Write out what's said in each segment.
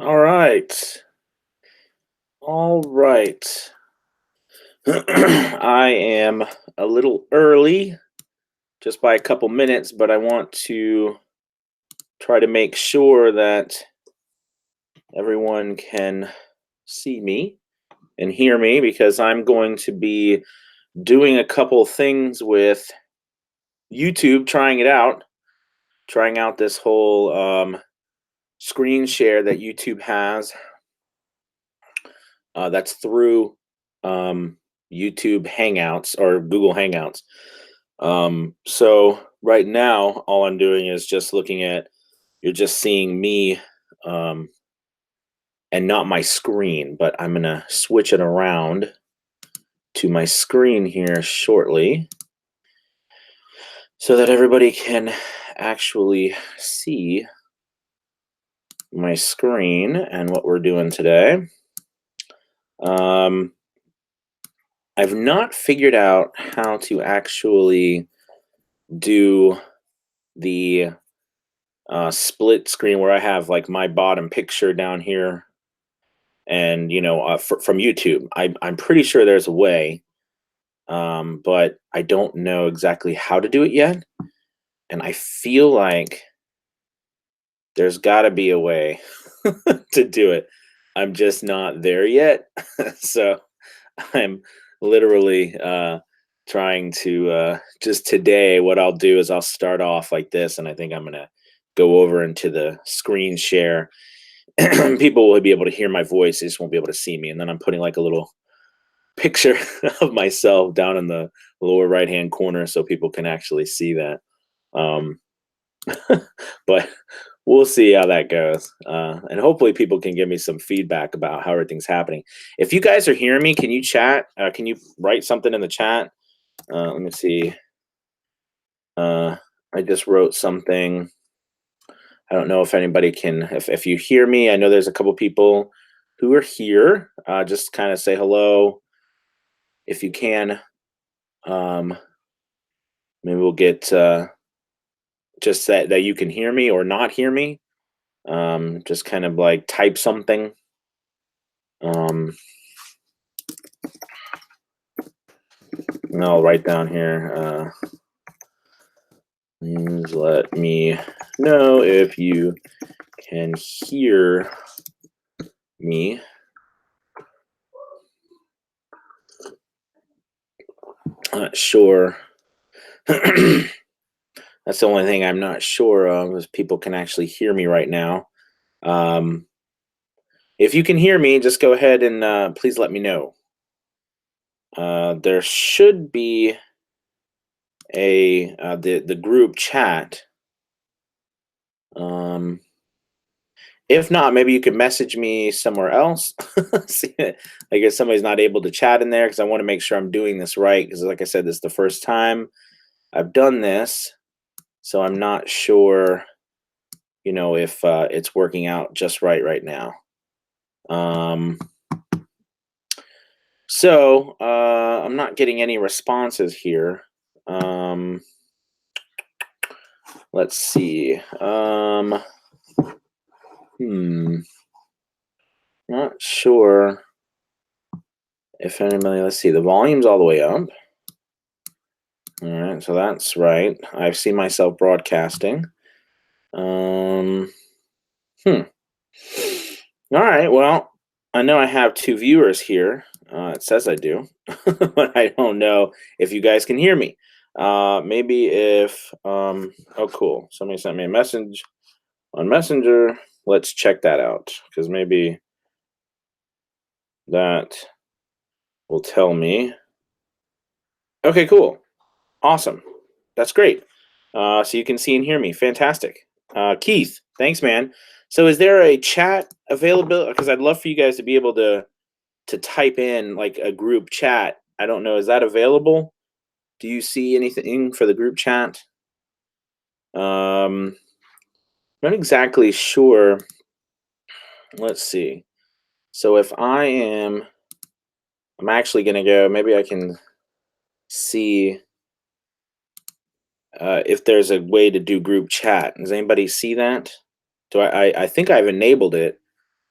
All right. All right. I am a little early, just by a couple minutes, but I want to try to make sure that everyone can see me and hear me because I'm going to be doing a couple things with YouTube, trying out this whole screen share that YouTube has. That's through um, YouTube Hangouts or Google Hangouts. So right now, all I'm doing is just looking at, you're just seeing me um, and not my screen, but I'm going to switch it around to my screen here shortly so that everybody can actually see my screen and what we're doing today. Um, I've not figured out how to actually do the split screen where I have like my bottom picture down here, and from YouTube. I'm pretty sure there's a way, but I don't know exactly how to do it yet. And I feel like there's got to be a way to do it. I'm just not there yet. So I'm literally trying to just today. What I'll do is I'll start off like this, and I think I'm gonna go over into the screen share. People will be able to hear my voice; they just won't be able to see me. And then I'm putting like a little picture of myself down in the lower right hand corner so people can actually see that. Um, but we'll see how that goes. And hopefully, people can give me some feedback about how everything's happening. If you guys are hearing me, can you chat? Can you write something in the chat? Let me see. Uh, I just wrote something. I don't know if anybody can, if you hear me, I know there's a couple people who are here. Just kind of say hello if you can. Um, Maybe we'll get just that you can hear me or not hear me. Just kind of like type something. Um, and I'll write down here. Please let me know if you can hear me. Not sure. That's the only thing I'm not sure of is people can actually hear me right now. Um, if you can hear me, just go ahead and please let me know. There should be the group chat. Um, if not, maybe you could message me somewhere else. See, I guess somebody's not able to chat in there because I want to make sure I'm doing this right. Because, like I said, this is the first time I've done this, so I'm not sure, if it's working out just right now. Um, I'm not getting any responses here. Let's see. Not sure if anybody. Let's see. The volume's all the way up. All right, so that's right. I've seen myself broadcasting. Hmm. All right. Well, I know I have two viewers here. It says I do, but I don't know if you guys can hear me. Maybe if oh, cool. Somebody sent me a message on Messenger. Let's check that out because maybe that will tell me. Okay, cool. Awesome. That's great. So you can see and hear me. Fantastic. Keith, thanks, man. So is there a chat available? Because I'd love for you guys to be able to type in like a group chat. I don't know. Is that available? Do you see anything for the group chat? Not exactly sure. Let's see. So if I'm actually going to go, maybe I can see if there's a way to do group chat. Does anybody see that? I think I've enabled it.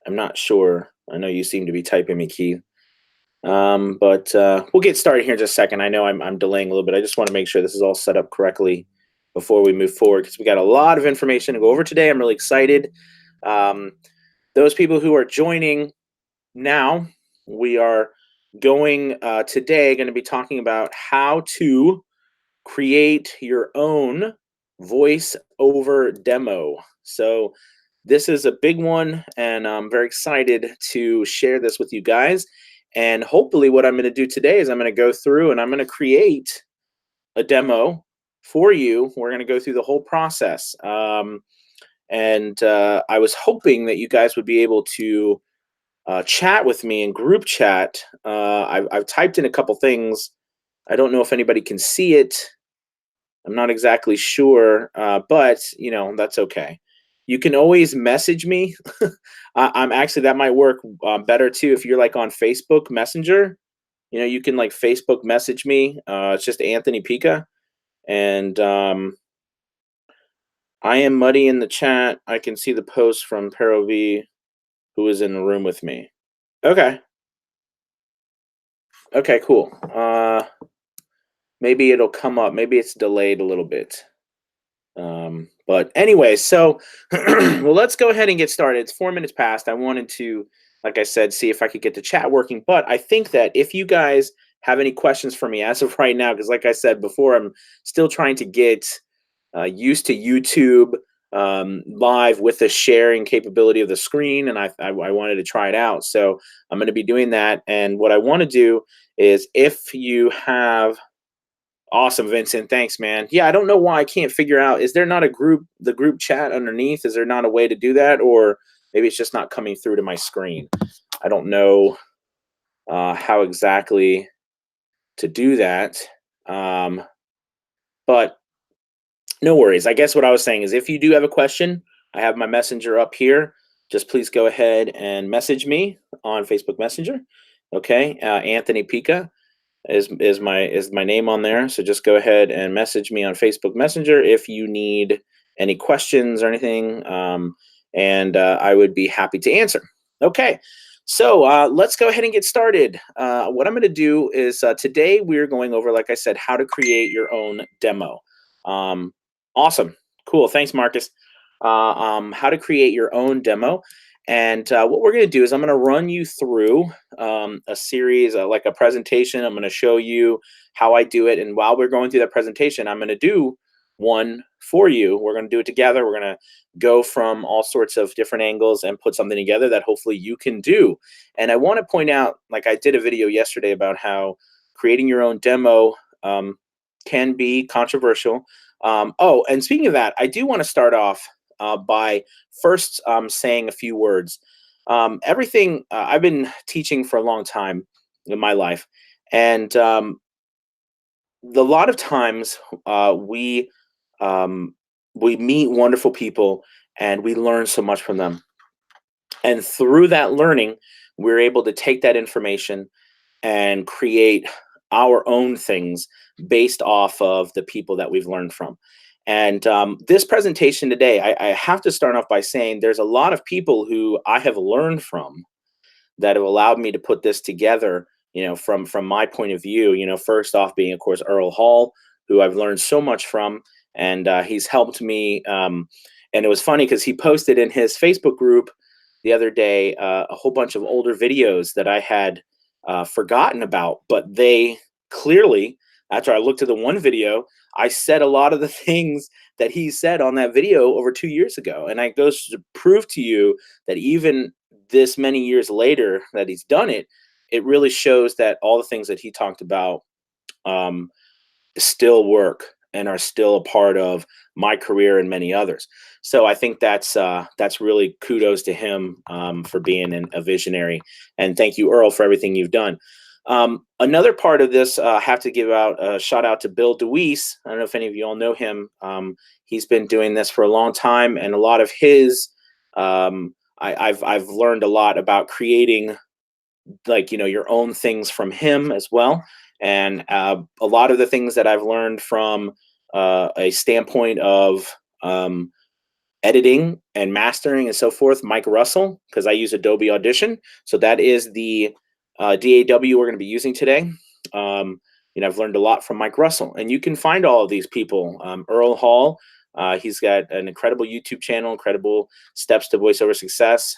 I'm not sure. I know you seem to be typing me, Keith. But we'll get started here in just a second. I know I'm delaying a little bit. I just want to make sure this is all set up correctly before we move forward because we got a lot of information to go over today. I'm really excited. Um, those people who are joining now, we are going to be talking about how to create your own voice over demo. So this is a big one, and I'm very excited to share this with you guys. And hopefully, what I'm going to do today is I'm going to go through and I'm going to create a demo for you. We're going to go through the whole process. And I was hoping that you guys would be able to chat with me in group chat. I've typed in a couple things. I don't know if anybody can see it. I'm not exactly sure, but that's okay. You can always message me. I'm actually that might work better too if you're like on Facebook Messenger. You can like Facebook message me. It's just Anthony Pica, and I am Muddy in the chat. I can see the post from Pero V, who is in the room with me. Okay. Okay. Cool. Maybe it'll come up. Maybe it's delayed a little bit. But anyway, so well, let's go ahead and get started. It's 4 minutes past. I wanted to, like I said, see if I could get the chat working. But I think that if you guys have any questions for me as of right now, because like I said before, I'm still trying to get used to YouTube live with the sharing capability of the screen, and I wanted to try it out. So I'm going to be doing that. And what I want to do is if you have awesome, Vincent. Thanks, man. Yeah, I don't know why I can't figure out. Is there not the group chat underneath? Is there not a way to do that? Or maybe it's just not coming through to my screen. I don't know how exactly to do that. But no worries. I guess what I was saying is if you do have a question, I have my messenger up here. Just please go ahead and message me on Facebook Messenger. Okay, Anthony Pica is my name on there. So just go ahead and message me on Facebook Messenger if you need any questions or anything, and I would be happy to answer. Okay, so let's go ahead and get started. What I'm going to do is today we're going over, like I said, how to create your own demo. Awesome, cool. Thanks, Marcus. How to create your own demo. And what we're going to do is I'm going to run you through a series, like a presentation. I'm going to show you how I do it. And while we're going through that presentation, I'm going to do one for you. We're going to do it together. We're going to go from all sorts of different angles and put something together that hopefully you can do. And I want to point out, like I did a video yesterday about how creating your own demo can be controversial. Oh, and speaking of that, I do want to start off by first saying a few words. Everything I've been teaching for a long time in my life, and a lot of times we meet wonderful people and we learn so much from them. And through that learning, we're able to take that information and create our own things based off of the people that we've learned from. And this presentation today, I have to start off by saying there's a lot of people who I have learned from that have allowed me to put this together, from my point of view. First off being, of course, Earl Hall, who I've learned so much from, and he's helped me. And it was funny because he posted in his Facebook group the other day a whole bunch of older videos that I had forgotten about, but they clearly, after I looked at the one video, I said a lot of the things that he said on that video over 2 years ago. And it goes to prove to you that even this many years later that he's done it, it really shows that all the things that he talked about still work and are still a part of my career and many others. So I think that's really kudos to him for being a visionary. And thank you, Earl, for everything you've done. Another part of this, I have to give out a shout out to Bill DeWeese. I don't know if any of you all know him. He's been doing this for a long time, and a lot of his, I've learned a lot about creating, like, your own things from him as well. And a lot of the things that I've learned from a standpoint of editing and mastering and so forth, Mike Russell, because I use Adobe Audition. So that is the DAW we're going to be using today. I've learned a lot from Mike Russell, and you can find all of these people. Earl Hall, he's got an incredible YouTube channel, incredible steps to voiceover success.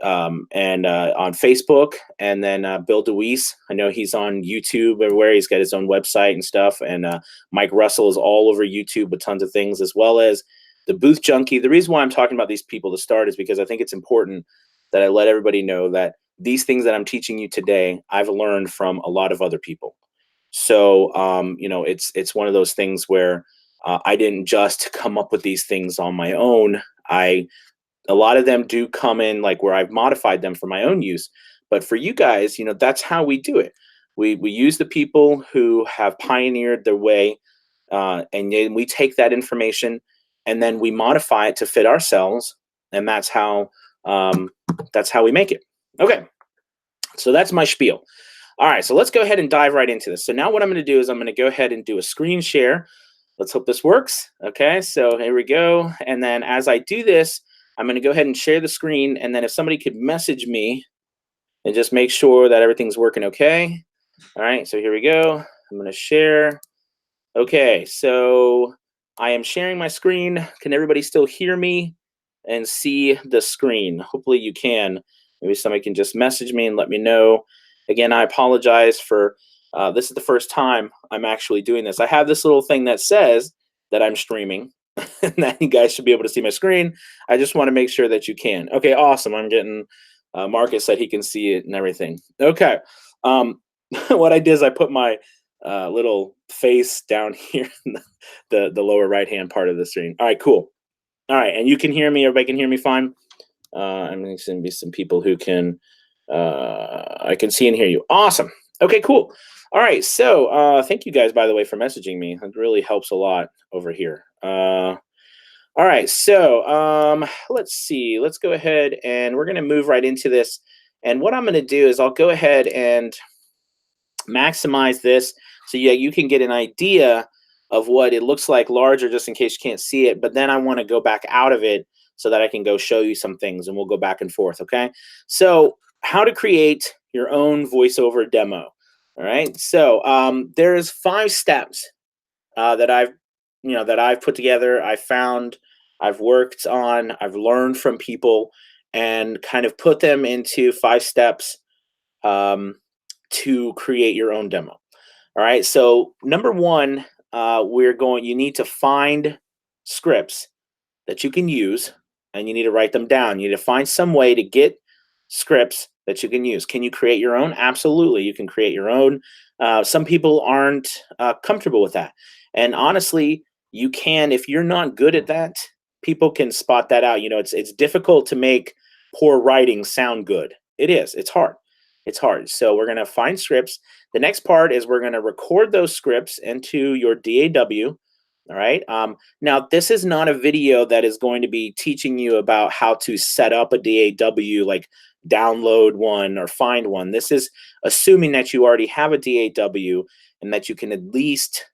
And on Facebook, and then Bill DeWeese. I know he's on YouTube everywhere. He's got his own website and stuff. And Mike Russell is all over YouTube with tons of things, as well as the Booth Junkie. The reason why I'm talking about these people to start is because I think it's important that I let everybody know that these things that I'm teaching you today, I've learned from a lot of other people. So, it's one of those things where I didn't just come up with these things on my own. A lot of them do come in like where I've modified them for my own use. But for you guys, that's how we do it. We use the people who have pioneered their way, and then we take that information and then we modify it to fit ourselves, and that's how we make it. Okay, so that's my spiel. All right, so let's go ahead and dive right into this. So now what I'm going to do is I'm going to go ahead and do a screen share. Let's hope this works. Okay, so here we go. And then as I do this, I'm going to go ahead and share the screen, and then if somebody could message me and just make sure that everything's working okay. All right, so here we go. I'm going to share. Okay, so I am sharing my screen. Can everybody still hear me and see the screen? Hopefully you can. Maybe somebody can just message me and let me know. Again, I apologize for this is the first time I'm actually doing this. I have this little thing that says that I'm streaming, and that you guys should be able to see my screen. I just want to make sure that you can. Okay, awesome. I'm getting Marcus said he can see it and everything. Okay. What I did is I put my little face down here in the lower right hand part of the screen. All right, cool. All right, and you can hear me. Everybody can hear me fine. I'm going to be some people who can I can see and hear you. Awesome. Okay, cool. All right, so thank you guys, by the way, for messaging me. It really helps a lot over here. All right, so let's see. Let's go ahead and we're going to move right into this. And what I'm going to do is I'll go ahead and maximize this so you can get an idea of what it looks like larger, just in case you can't see it. But then I want to go back out of it so that I can go show you some things, and we'll go back and forth, okay? So how to create your own voiceover demo. All right, so there's 5 steps that I've put together, I found, I've worked on, I've learned from people, and kind of put them into 5 steps to create your own demo. All right, so number 1, you need to find scripts that you can use, and you need to write them down. You need to find some way to get scripts that you can use. Can you create your own? Absolutely, you can create your own. Some people aren't comfortable with that. And honestly, you can, if you're not good at that, people can spot that out. It's difficult to make poor writing sound good. It is. It's hard. It's hard. So we're going to find scripts. The next part is we're going to record those scripts into your DAW. All right. Now, this is not a video that is going to be teaching you about how to set up a DAW, like download one or find one. This is assuming that you already have a DAW and that you can at least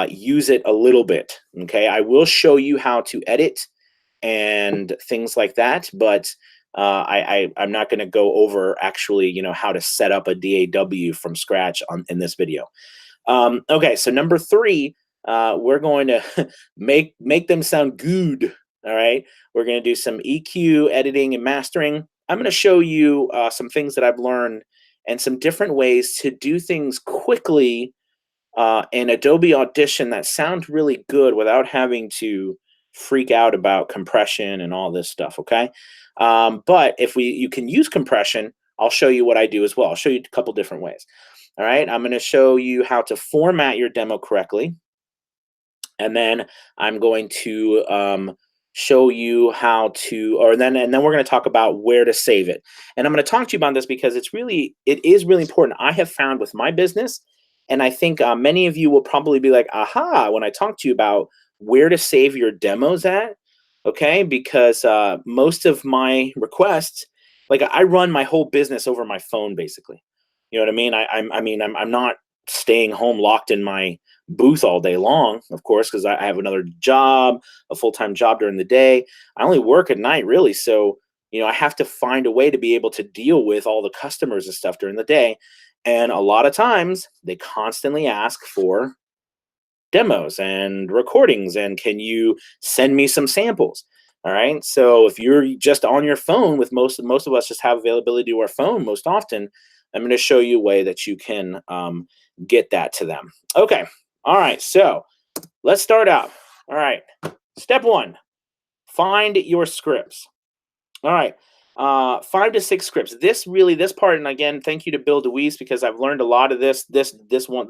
use it a little bit. Okay. I will show you how to edit and things like that, but I'm not going to go over actually, how to set up a DAW from scratch in this video. Okay. So number 3, we're going to make them sound good. All right. We're going to do some EQ, editing, and mastering. I'm going to show you some things that I've learned and some different ways to do things quickly in Adobe Audition that sound really good without having to freak out about compression and all this stuff. Okay. But if you can use compression, I'll show you what I do as well. I'll show you a couple different ways. All right. I'm going to show you how to format your demo correctly. And then I'm going to show you how to, and then we're going to talk about where to save it. And I'm going to talk to you about this because it is really important. I have found with my business, and I think many of you will probably be like, aha, when I talk to you about where to save your demos at, okay? Because most of my requests, like I run my whole business over my phone, basically. You know what I mean? I'm not staying home locked in my booth all day long, of course, because I have another job, a full-time job during the day. I only work at night, really. So, I have to find a way to be able to deal with all the customers and stuff during the day. And a lot of times they constantly ask for demos and recordings, and can you send me some samples? All right, so if you're just on your phone, with most of us just have availability to our phone most often, I'm going to show you a way that you can get that to them. Okay, all right, so let's start out. All right, step one, find your scripts. All right. 5 to 6 scripts. This part, and again, thank you to Bill DeWeese, because I've learned a lot of this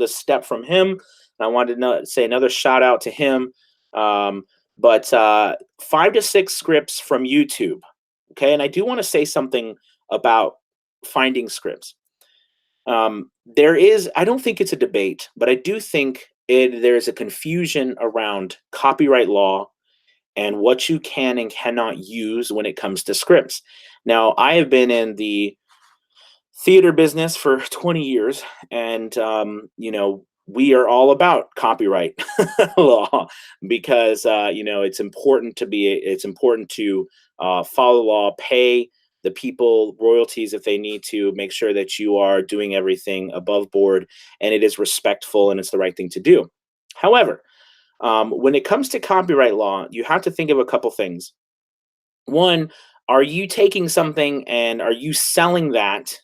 step from him. And I wanted to say another shout out to him. But 5 to 6 scripts from YouTube. Okay. And I do want to say something about finding scripts. I don't think it's a debate, but I do think there's a confusion around copyright law and what you can and cannot use when it comes to scripts. Now, I have been in the theater business for 20 years, and we are all about copyright law, because it's important to follow the law, pay the people royalties if they need to, make sure that you are doing everything above board and it is respectful and it's the right thing to do. However, when it comes to copyright law, you have to think of a couple things. One, are you taking something and are you selling that,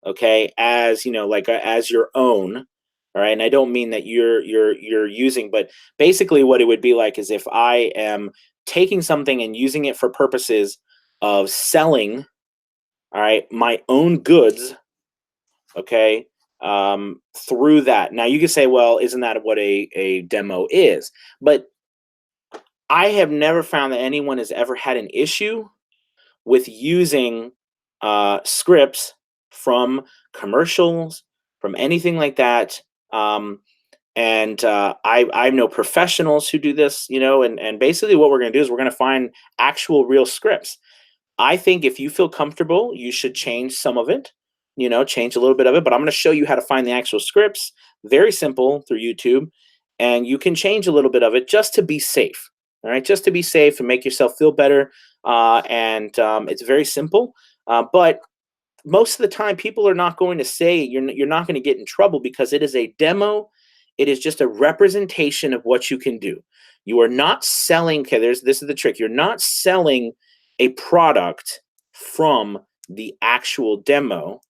okay, as as your own? All right, and I don't mean that you're using, but basically what it would be like is if I am taking something and using it for purposes of selling, all right, my own goods, okay, through that. Now you can say, well, isn't that what a demo is? But I have never found that anyone has ever had an issue with using scripts from commercials, from anything like that. I know professionals who do this, and basically what we're going to do is we're going to find actual real scripts. I think if you feel comfortable, you should change some of it, change a little bit of it, but I'm going to show you how to find the actual scripts. Very simple, through YouTube, and you can change a little bit of it just to be safe. All right, just to be safe and make yourself feel better. It's very simple, but most of the time, people are not going to say you're not going to get in trouble, because it is a demo. It is just a representation of what you can do. You are not selling. Okay, this is the trick. You're not selling a product from the actual demo.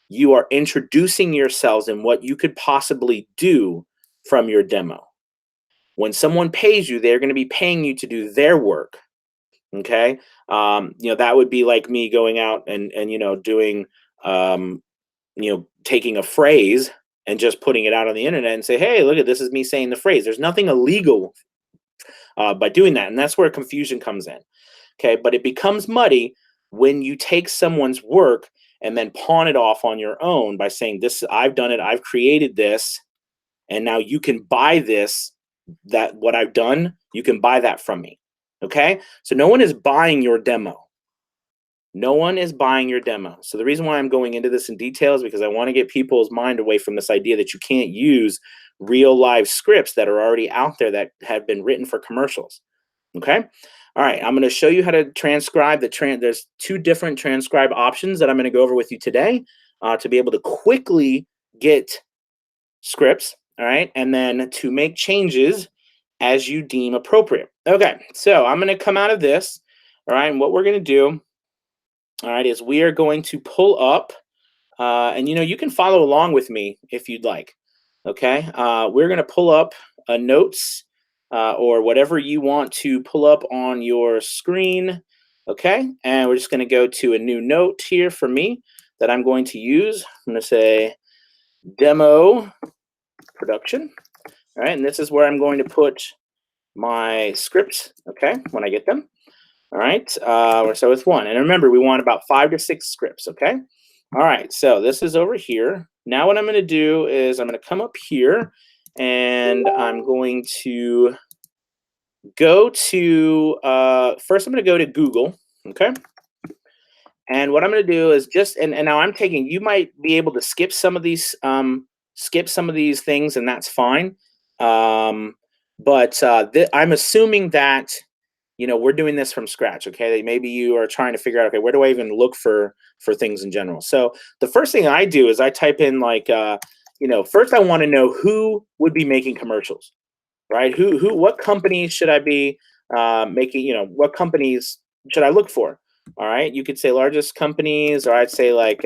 You are introducing yourselves and what you could possibly do from your demo. When someone pays you, they're going to be paying you to do their work. Okay. That would be like me going out and doing, taking a phrase and just putting it out on the internet and say, hey, look at this, is me saying the phrase. There's nothing illegal by doing that. And that's where confusion comes in. Okay. But it becomes muddy when you take someone's work and then pawn it off on your own by saying, this, I've done it, I've created this, and now you can buy this, that what I've done, you can buy that from me. Okay. So no one is buying your demo. No one is buying your demo. So the reason why I'm going into this in detail is because I want to get people's mind away from this idea that you can't use real live scripts that are already out there that have been written for commercials. Okay. All right. I'm going to show you how to transcribe there's 2 different transcribe options that I'm going to go over with you today to be able to quickly get scripts. All right. And then to make changes as you deem appropriate. Okay. So I'm going to come out of this. All right. And what we're going to do, all right, is we are going to pull up, and you can follow along with me if you'd like. Okay. We're going to pull up notes or whatever you want to pull up on your screen. Okay. And we're just going to go to a new note here for me that I'm going to use. I'm going to say demo production. All right, and this is where I'm going to put my scripts, okay, when I get them. All right, so it's 1. And remember, we want about 5 to 6 scripts, okay? All right, so this is over here. Now what I'm going to do is I'm going to come up here, and I'm going to go to, first I'm going to go to Google, okay? And what I'm going to do is and now I'm taking, you might be able to skip some of these things, and that's fine. But I'm assuming that we're doing this from scratch. Okay, maybe you are trying to figure out, okay, where do I even look for things in general? So the first thing I do is I type in like, first I want to know who would be making commercials, right? What companies should I be making? What companies should I look for? All right, you could say largest companies, or I'd say like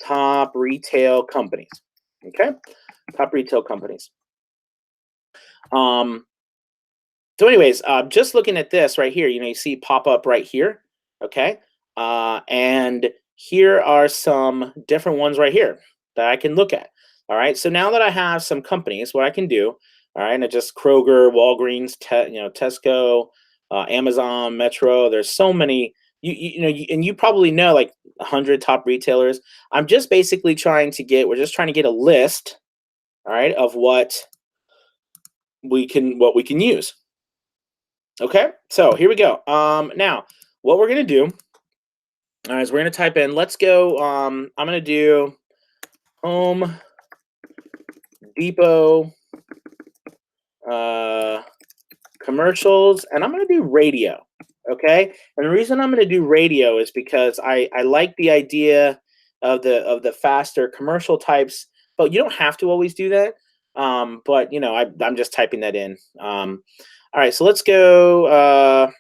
top retail companies. Okay, top retail companies. Um, So, anyways, just looking at this right here, you see pop up right here. Okay. And here are some different ones right here that I can look at. All right. So now that I have some companies, what I can do, all right, and just Kroger, Walgreens, Tesco, Amazon, Metro. There's so many. And you probably know like 100 top retailers. I'm just basically trying to get. We're just trying to get a list, all right, of what we can use. Okay, so here we go. Now what we're gonna do, all right, is we're gonna type in. Let's go. I'm gonna do Home Depot uh, commercials, and I'm gonna do radio. Okay, and the reason I'm gonna do radio is because I like the idea of the faster commercial types, but you don't have to always do that. But I'm just typing that in. All right, so let's go. I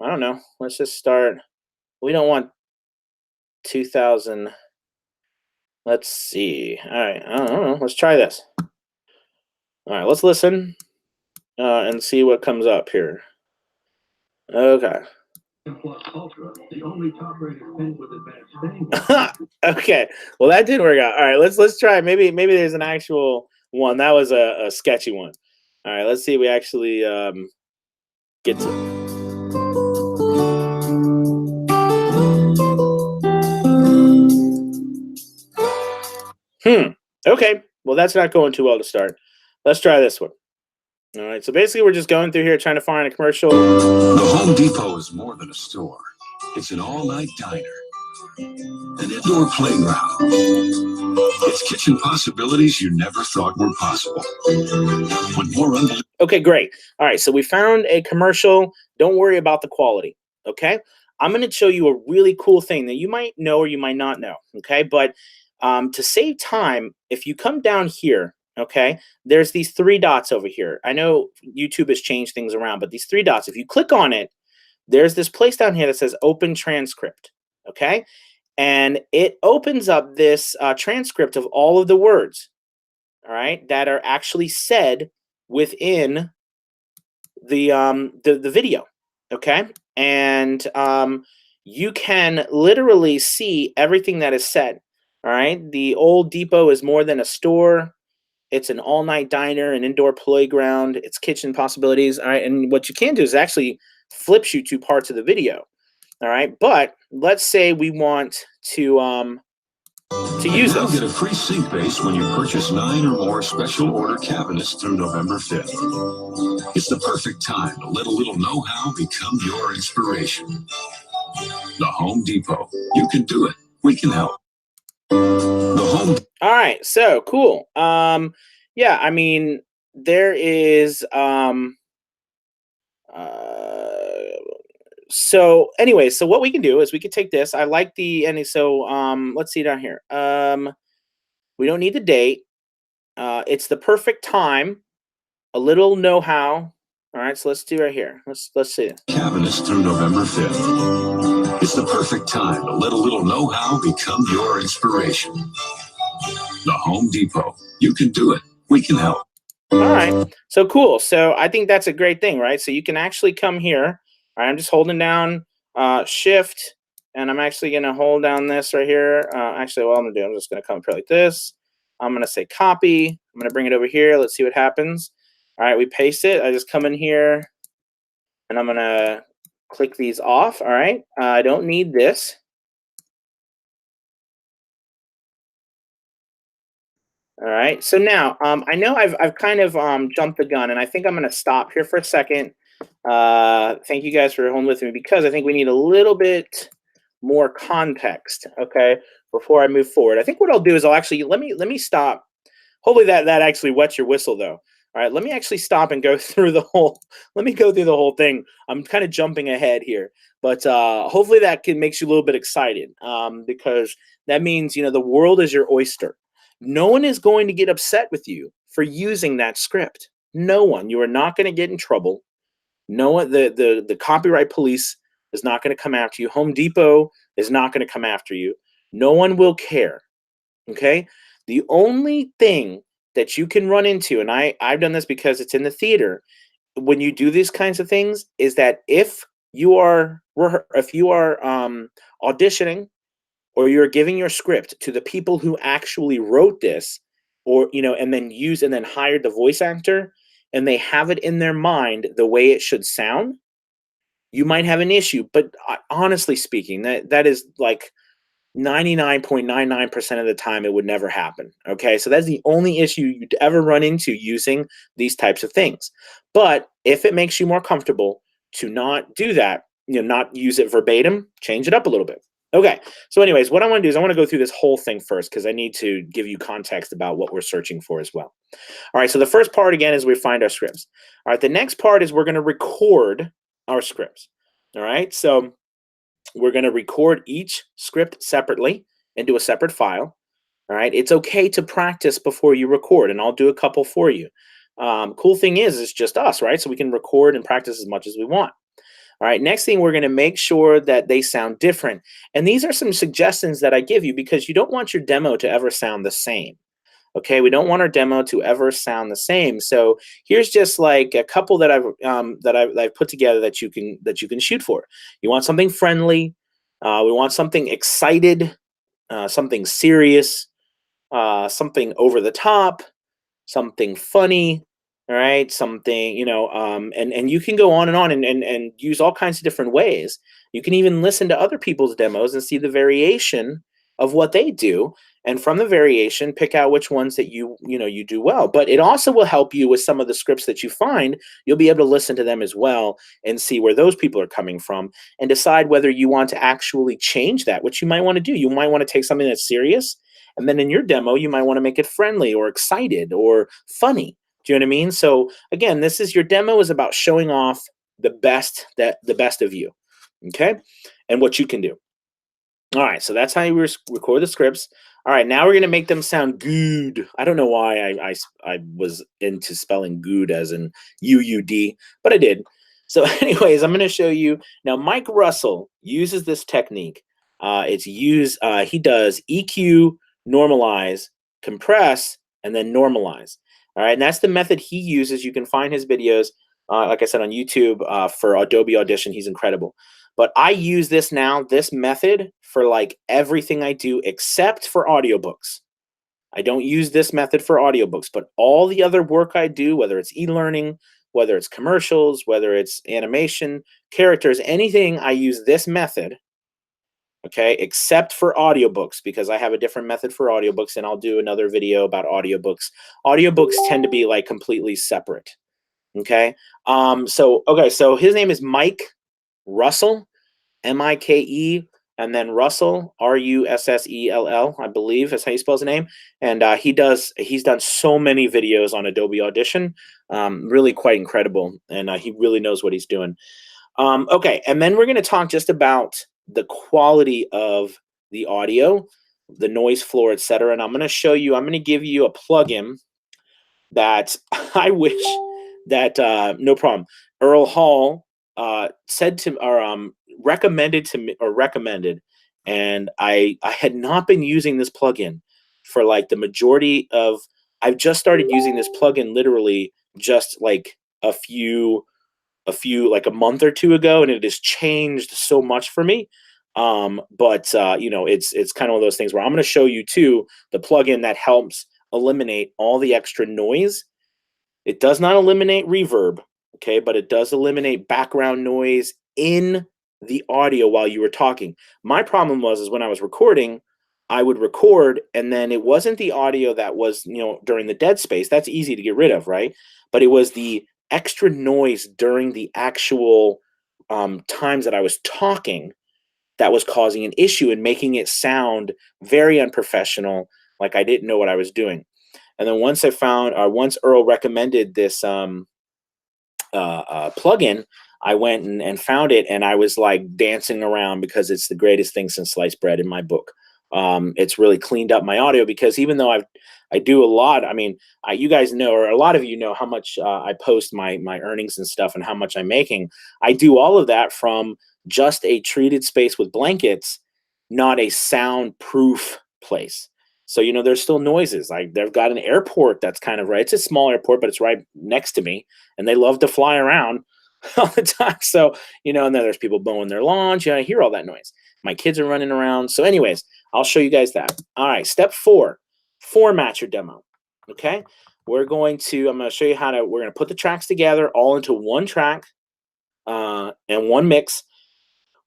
don't know. Let's just start. We don't want 2000. Let's see. All right, I don't know. Let's try this. All right, let's listen and see what comes up here. Okay. Okay. Well, that didn't work out. All right, let's try. Maybe there's an actual one. That was a sketchy one. All right, let's see if we actually get to. Okay. Well, that's not going too well to start. Let's try this one. All right. So basically, we're just going through here trying to find a commercial. The Home Depot is more than a store. It's an all-night diner, an indoor playground. It's kitchen possibilities you never thought were possible. With more Okay, great. All right. So we found a commercial. Don't worry about the quality. Okay. I'm going to show you a really cool thing that you might know or you might not know. Okay. But to save time, if you come down here, okay, there's these three dots over here. I know YouTube has changed things around, but these three dots, if you click on it, there's this place down here that says open transcript. Okay. And it opens up this transcript of all of the words, all right, that are actually said within the video. Okay. And you can literally see everything that is said. All right. The old depot is more than a store. It's an all-night diner, an indoor playground, it's kitchen possibilities. All right. And what you can do is actually flips you to parts of the video. All right. But let's say we want to use Now this. get a free sink base when you purchase 9 or more special order cabinets through November 5th. It's the perfect time to let a little know-how become your inspiration. The Home Depot. You can do it. We can help. The Home. All right, so cool. Yeah, I mean, there is so anyway, so what we can do is we could take this. I like the and so let's see down here. We don't need the date. It's the perfect time, a little know-how. All right, so let's do right here. Let's see it. Cabinets through November 5th. It's the perfect time to let a little know-how become your inspiration. The Home Depot. You can do it. We can help. All right, so cool. So I think that's a great thing, right? So you can actually come here. All right, I'm just holding down Shift, and I'm actually going to hold down this right here. Actually, what I'm going to do, I'm just going to come up here like this. I'm going to say copy. I'm going to bring it over here. Let's see what happens. All right, we paste it. I just come in here, and I'm going to click these off. All right, I don't need this. All right, so now I know I've kind of jumped the gun, and I think I'm going to stop here for a second. Thank you guys for holding with me because I think we need a little bit more context, okay, before I move forward. I think what I'll do is I'll actually let me stop. Hopefully that actually wets your whistle though. All right, let me actually stop and go through the whole. Let me go through the whole thing. I'm kind of jumping ahead here, but hopefully that can makes you a little bit excited, because that means the world is your oyster. No one is going to get upset with you for using that script. No one. You are not going to get in trouble. No one. The copyright police is not going to come after you. Home Depot is not going to come after you. No one will care. Okay. The only thing that you can run into, and I've done this because it's in the theater, when you do these kinds of things, is that if you are auditioning, or you're giving your script to the people who actually wrote this, or and then hired the voice actor, and they have it in their mind the way it should sound, you might have an issue. But honestly speaking, that is like 99.99% of the time it would never happen. Okay, so that's the only issue you'd ever run into using these types of things. But if it makes you more comfortable to not do that, not use it verbatim, change it up a little bit. Okay, so anyways, what I want to do is I want to go through this whole thing first, because I need to give you context about what we're searching for as well. All right, so the first part again is we find our scripts. All right, the next part is we're going to record our scripts. All right, so we're going to record each script separately into a separate file. All right. It's okay to practice before you record, and I'll do a couple for you. Cool thing is, it's just us, right? So we can record and practice as much as we want. All right. Next thing, we're going to make sure that they sound different. And these are some suggestions that I give you, because you don't want your demo to ever sound the same. Okay, we don't want our demo to ever sound the same. So here's just like a couple that I've put together that you can shoot for. You want something friendly. We want something excited, something serious, something over the top, something funny. All right, something and you can go on and on, and use all kinds of different ways. You can even listen to other people's demos and see the variation of what they do, and from the variation pick out which ones that you do well. But it also will help you with some of the scripts that you find. You'll be able to listen to them as well and see where those people are coming from, and decide whether you want to actually change that, which you might want to do. You might want to take something that's serious, and then in your demo you might want to make it friendly or excited or funny. Do you know what I mean? So again, this is your demo is about showing off the best of you. Okay, and what you can do. All right, so that's how you record the scripts. All right, now we're gonna make them sound good. I don't know why I was into spelling good as in UUD, but I did. So, anyways, I'm gonna show you now. Mike Russell uses this technique. He does EQ, normalize, compress, and then normalize. All right, and that's the method he uses. You can find his videos, like I said, on YouTube for Adobe Audition. He's incredible. But I use this method for like everything I do except for audiobooks. I don't use this method for audiobooks, but all the other work I do, whether it's e-learning, whether it's commercials, whether it's animation, characters, anything, I use this method, okay, except for audiobooks, because I have a different method for audiobooks, and I'll do another video about audiobooks. Audiobooks tend to be like completely separate, okay? So his name is Mike Russell, Mike, and then Russell, Russell, I believe is how you spell his name. And he's done so many videos on Adobe Audition, really quite incredible, and he really knows what he's doing. Okay, and then we're going to talk just about the quality of the audio, the noise floor, etc. And I'm going to give you a plugin that I wish that no problem. Earl Hall said to or recommended to me, and I had not been using this plugin for like the majority of. I've just started using this plugin literally just like like a month or two ago, and it has changed so much for me. But it's kind of one of those things where I'm going to show you too the plugin that helps eliminate all the extra noise. It does not eliminate reverb, okay, but it does eliminate background noise in the audio while you were talking. My problem is when I was recording, I would record, and then it wasn't the audio that was, during the dead space. That's easy to get rid of, right? But it was the extra noise during the actual times that I was talking that was causing an issue and making it sound very unprofessional, like I didn't know what I was doing. And then once once Earl recommended this plugin, I went and found it, and I was like dancing around because it's the greatest thing since sliced bread in my book. It's really cleaned up my audio because even though I do a lot, I mean, you guys know, or a lot of you know how much I post my earnings and stuff and how much I'm making. I do all of that from just a treated space with blankets, not a soundproof place. So, there's still noises. They've got an airport that's kind of right. It's a small airport, but it's right next to me, and they love to fly around all the time. So, and then there's people mowing their lawns. I hear all that noise. My kids are running around. So, anyways, I'll show you guys that. All right, step 4, format your demo. Okay, I'm going to show you we're going to put the tracks together all into one track and one mix.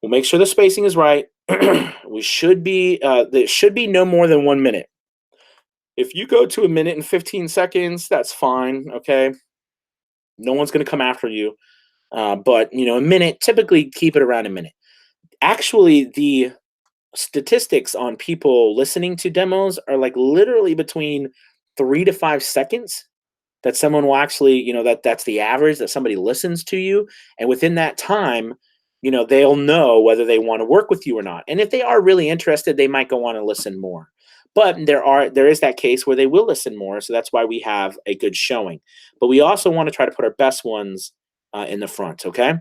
We'll make sure the spacing is right. There should be no more than 1 minute. If you go to 1 minute and 15 seconds, that's fine. Okay, no one's going to come after you. But a minute, typically keep it around a minute. Actually, the statistics on people listening to demos are like literally between 3 to 5 seconds that someone will actually, that's the average that somebody listens to you. And within that time, they'll know whether they want to work with you or not. And if they are really interested, they might go on and listen more. But there is that case where they will listen more. So that's why we have a good showing. But we also want to try to put our best ones in the front. Okay.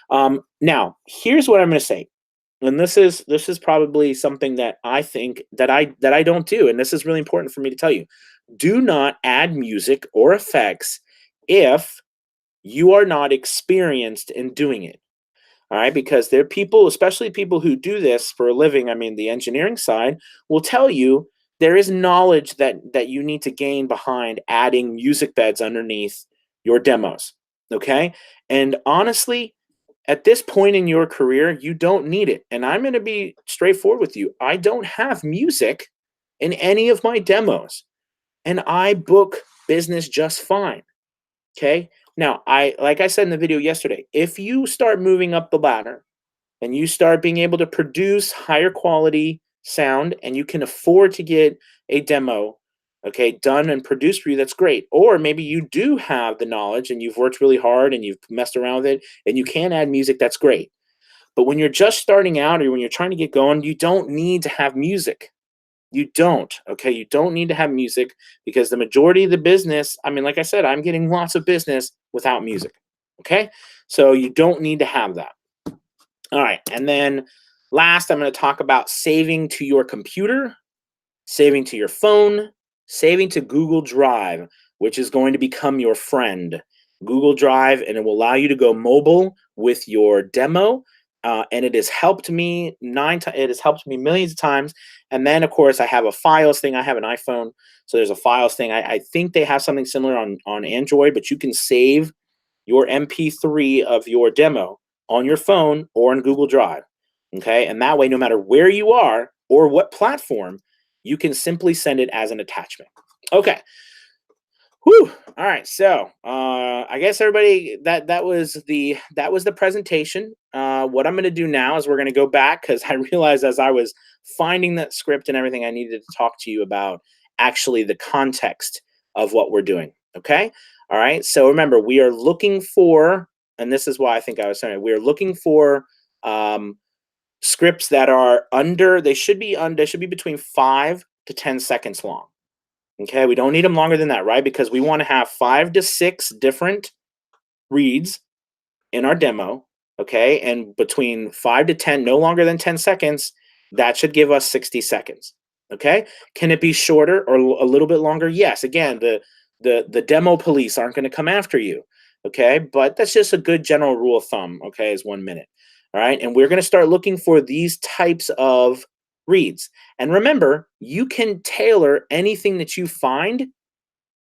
Now, here's what I'm going to say. And this is probably something that I think that I don't do. And this is really important for me to tell you. Do not add music or effects if you are not experienced in doing it. All right, because there are people, especially people who do this for a living. I mean, the engineering side will tell you there is knowledge that you need to gain behind adding music beds underneath your demos. Okay, and honestly, at this point in your career, you don't need it. And I'm going to be straightforward with you. I don't have music in any of my demos, and I book business just fine. Okay. Now, like I said in the video yesterday, if you start moving up the ladder and you start being able to produce higher quality sound and you can afford to get a demo, okay, done and produced for you, that's great. Or maybe you do have the knowledge and you've worked really hard and you've messed around with it and you can add music, that's great. But when you're just starting out or when you're trying to get going, you don't need to have music. You don't, okay? You don't need to have music because the majority of the business, I mean, like I said, I'm getting lots of business without music, okay? So you don't need to have that. All right, and then last, I'm going to talk about saving to your computer, saving to your phone, saving to Google Drive, which is going to become your friend. Google Drive, and it will allow you to go mobile with your demo. And it has helped me it has helped me millions of times. And then, of course, I have a files thing. I have an iPhone, so there's a files thing. I think they have something similar on Android, but you can save your MP3 of your demo on your phone or in Google Drive. Okay, and that way, no matter where you are or what platform, you can simply send it as an attachment. Okay. Whew. All right. So I guess everybody that was the presentation. What I'm going to do now is we're going to go back because I realized as I was finding that script and everything, I needed to talk to you about actually the context of what we're doing. Okay. All right. So remember, we are looking for, and this is why I think I was saying we are looking for scripts that are they should be between 5 to 10 seconds long. Okay, we don't need them longer than that, right? Because we want to have 5 to 6 different reads in our demo, okay? And between 5 to 10, no longer than 10 seconds, that should give us 60 seconds, okay? Can it be shorter or a little bit longer? Yes. Again, the demo police aren't going to come after you, okay? But that's just a good general rule of thumb, okay, is 1 minute, all right? And we're going to start looking for these types of reads. And remember, you can tailor anything that you find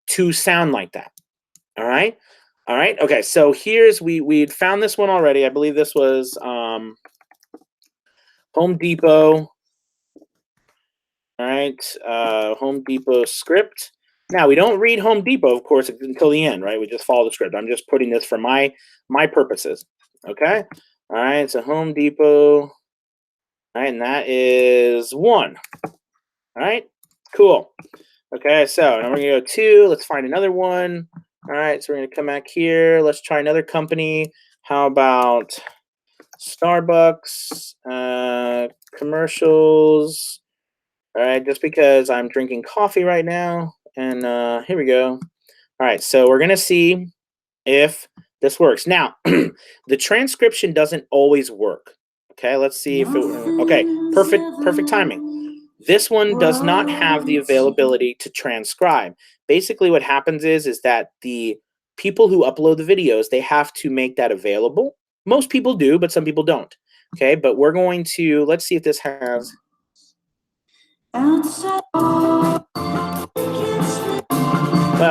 to sound like that. All right. All right. Okay. So we'd found this one already. I believe this was Home Depot. All right. Home Depot script. Now we don't read Home Depot, of course, until the end, right? We just follow the script. I'm just putting this for my purposes. Okay. All right. So Home Depot. All right, and that is 1. All right, cool. Okay, so now we're gonna go 2. Let's find another one. All right, so we're gonna come back here. Let's try another company. How about Starbucks commercials? All right, just because I'm drinking coffee right now, and here we go. All right, so we're gonna see if this works. Now, the transcription doesn't always work. Okay, let's see if it. Okay, perfect timing. This one does not have the availability to transcribe. Basically, what happens is that the people who upload the videos, they have to make that available. Most people do, but some people don't. Okay, but we're going to, let's see if this has. Well,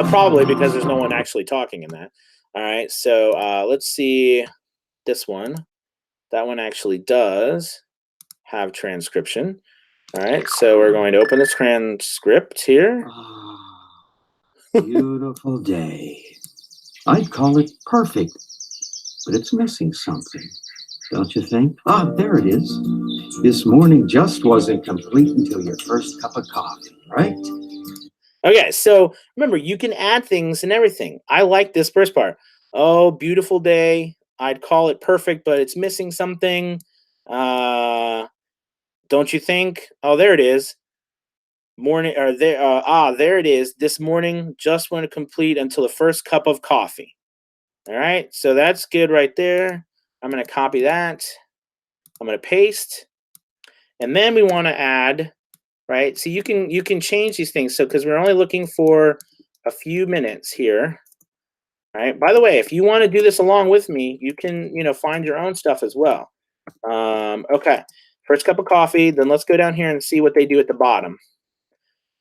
probably because there's no one actually talking in that. All right, so let's see this one. That one actually does have transcription. All right, so we're going to open the transcript here. Beautiful day. I'd call it perfect, but it's missing something, don't you think? Ah, there it is. This morning just wasn't complete until your first cup of coffee, right? Okay, so remember, you can add things and everything. I like this first part. Oh, beautiful day. I'd call it perfect, but it's missing something. Don't you think? Oh, there it is. Morning or there there it is. This morning just went complete until the first cup of coffee. All right, so that's good right there. I'm going to copy that. I'm going to paste. And then we want to add, right? So you can change these things. So because we're only looking for a few minutes here. All right. By the way, if you want to do this along with me, you can, find your own stuff as well. Okay. First cup of coffee. Then let's go down here and see what they do at the bottom.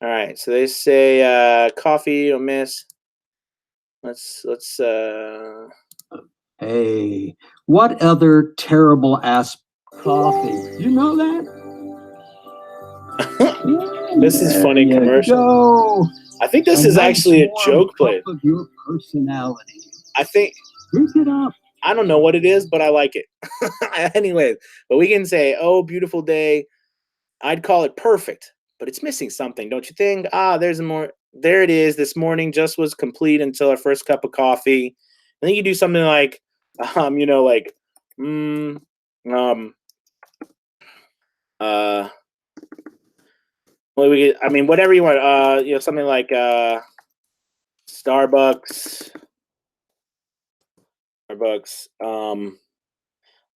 All right. So they say coffee or miss. Let's Hey, what other terrible ass coffee? You know that? This is funny commercial. Go. I think this is nice actually a warm joke cup play. of your personality. I think Drink it up. I don't know what it is, but I like it. Anyways, but we can say, "Oh, beautiful day." I'd call it perfect, but it's missing something, don't you think? Ah, there's a more. There it is. This morning just was complete until our first cup of coffee. And then you do something like, like, well, whatever you want. Something like Starbucks.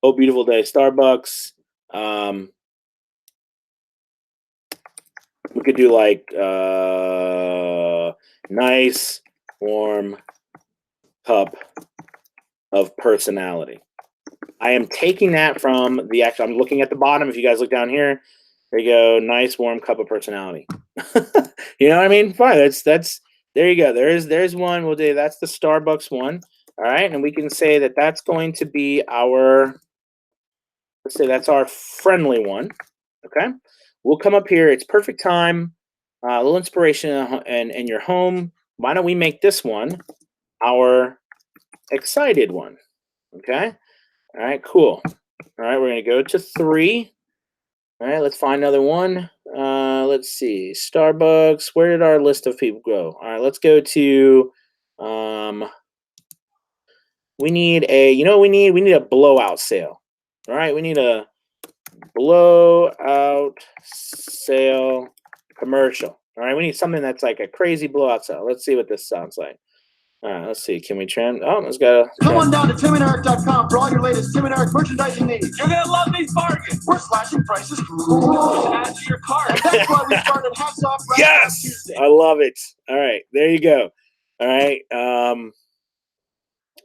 Oh, beautiful day, Starbucks. We could do like nice, warm cup of personality. I am taking that from the actual. I'm looking at the bottom. If you guys look down here, there you go. Nice, warm cup of personality. You know what I mean? Fine. That's. There you go. There's one. We'll do that's the Starbucks one. All right, and we can say that that's going to be our. Let's say that's our friendly one. Okay, we'll come up here. It's perfect time. A little inspiration in your home. Why don't we make this one our excited one? Okay. All right. Cool. All right. We're gonna go to 3. All right. Let's find another one. Let's see. Starbucks. Where did our list of people go? All right. Let's go to. We need a. You know what we need? We need a blowout sale. All right. We need a blowout sale commercial. All right, we need something that's like a crazy blowout sale. Let's see what this sounds like. All right, let's see. Can we trend? Oh, let's go. Come on down to timanderic.com for all your latest Tim and Eric merchandising needs. You're gonna love these bargains. We're slashing prices. Add to your cart. And that's why we started Hats Off right Yes, Tuesday. I love it. All right, there you go. All right,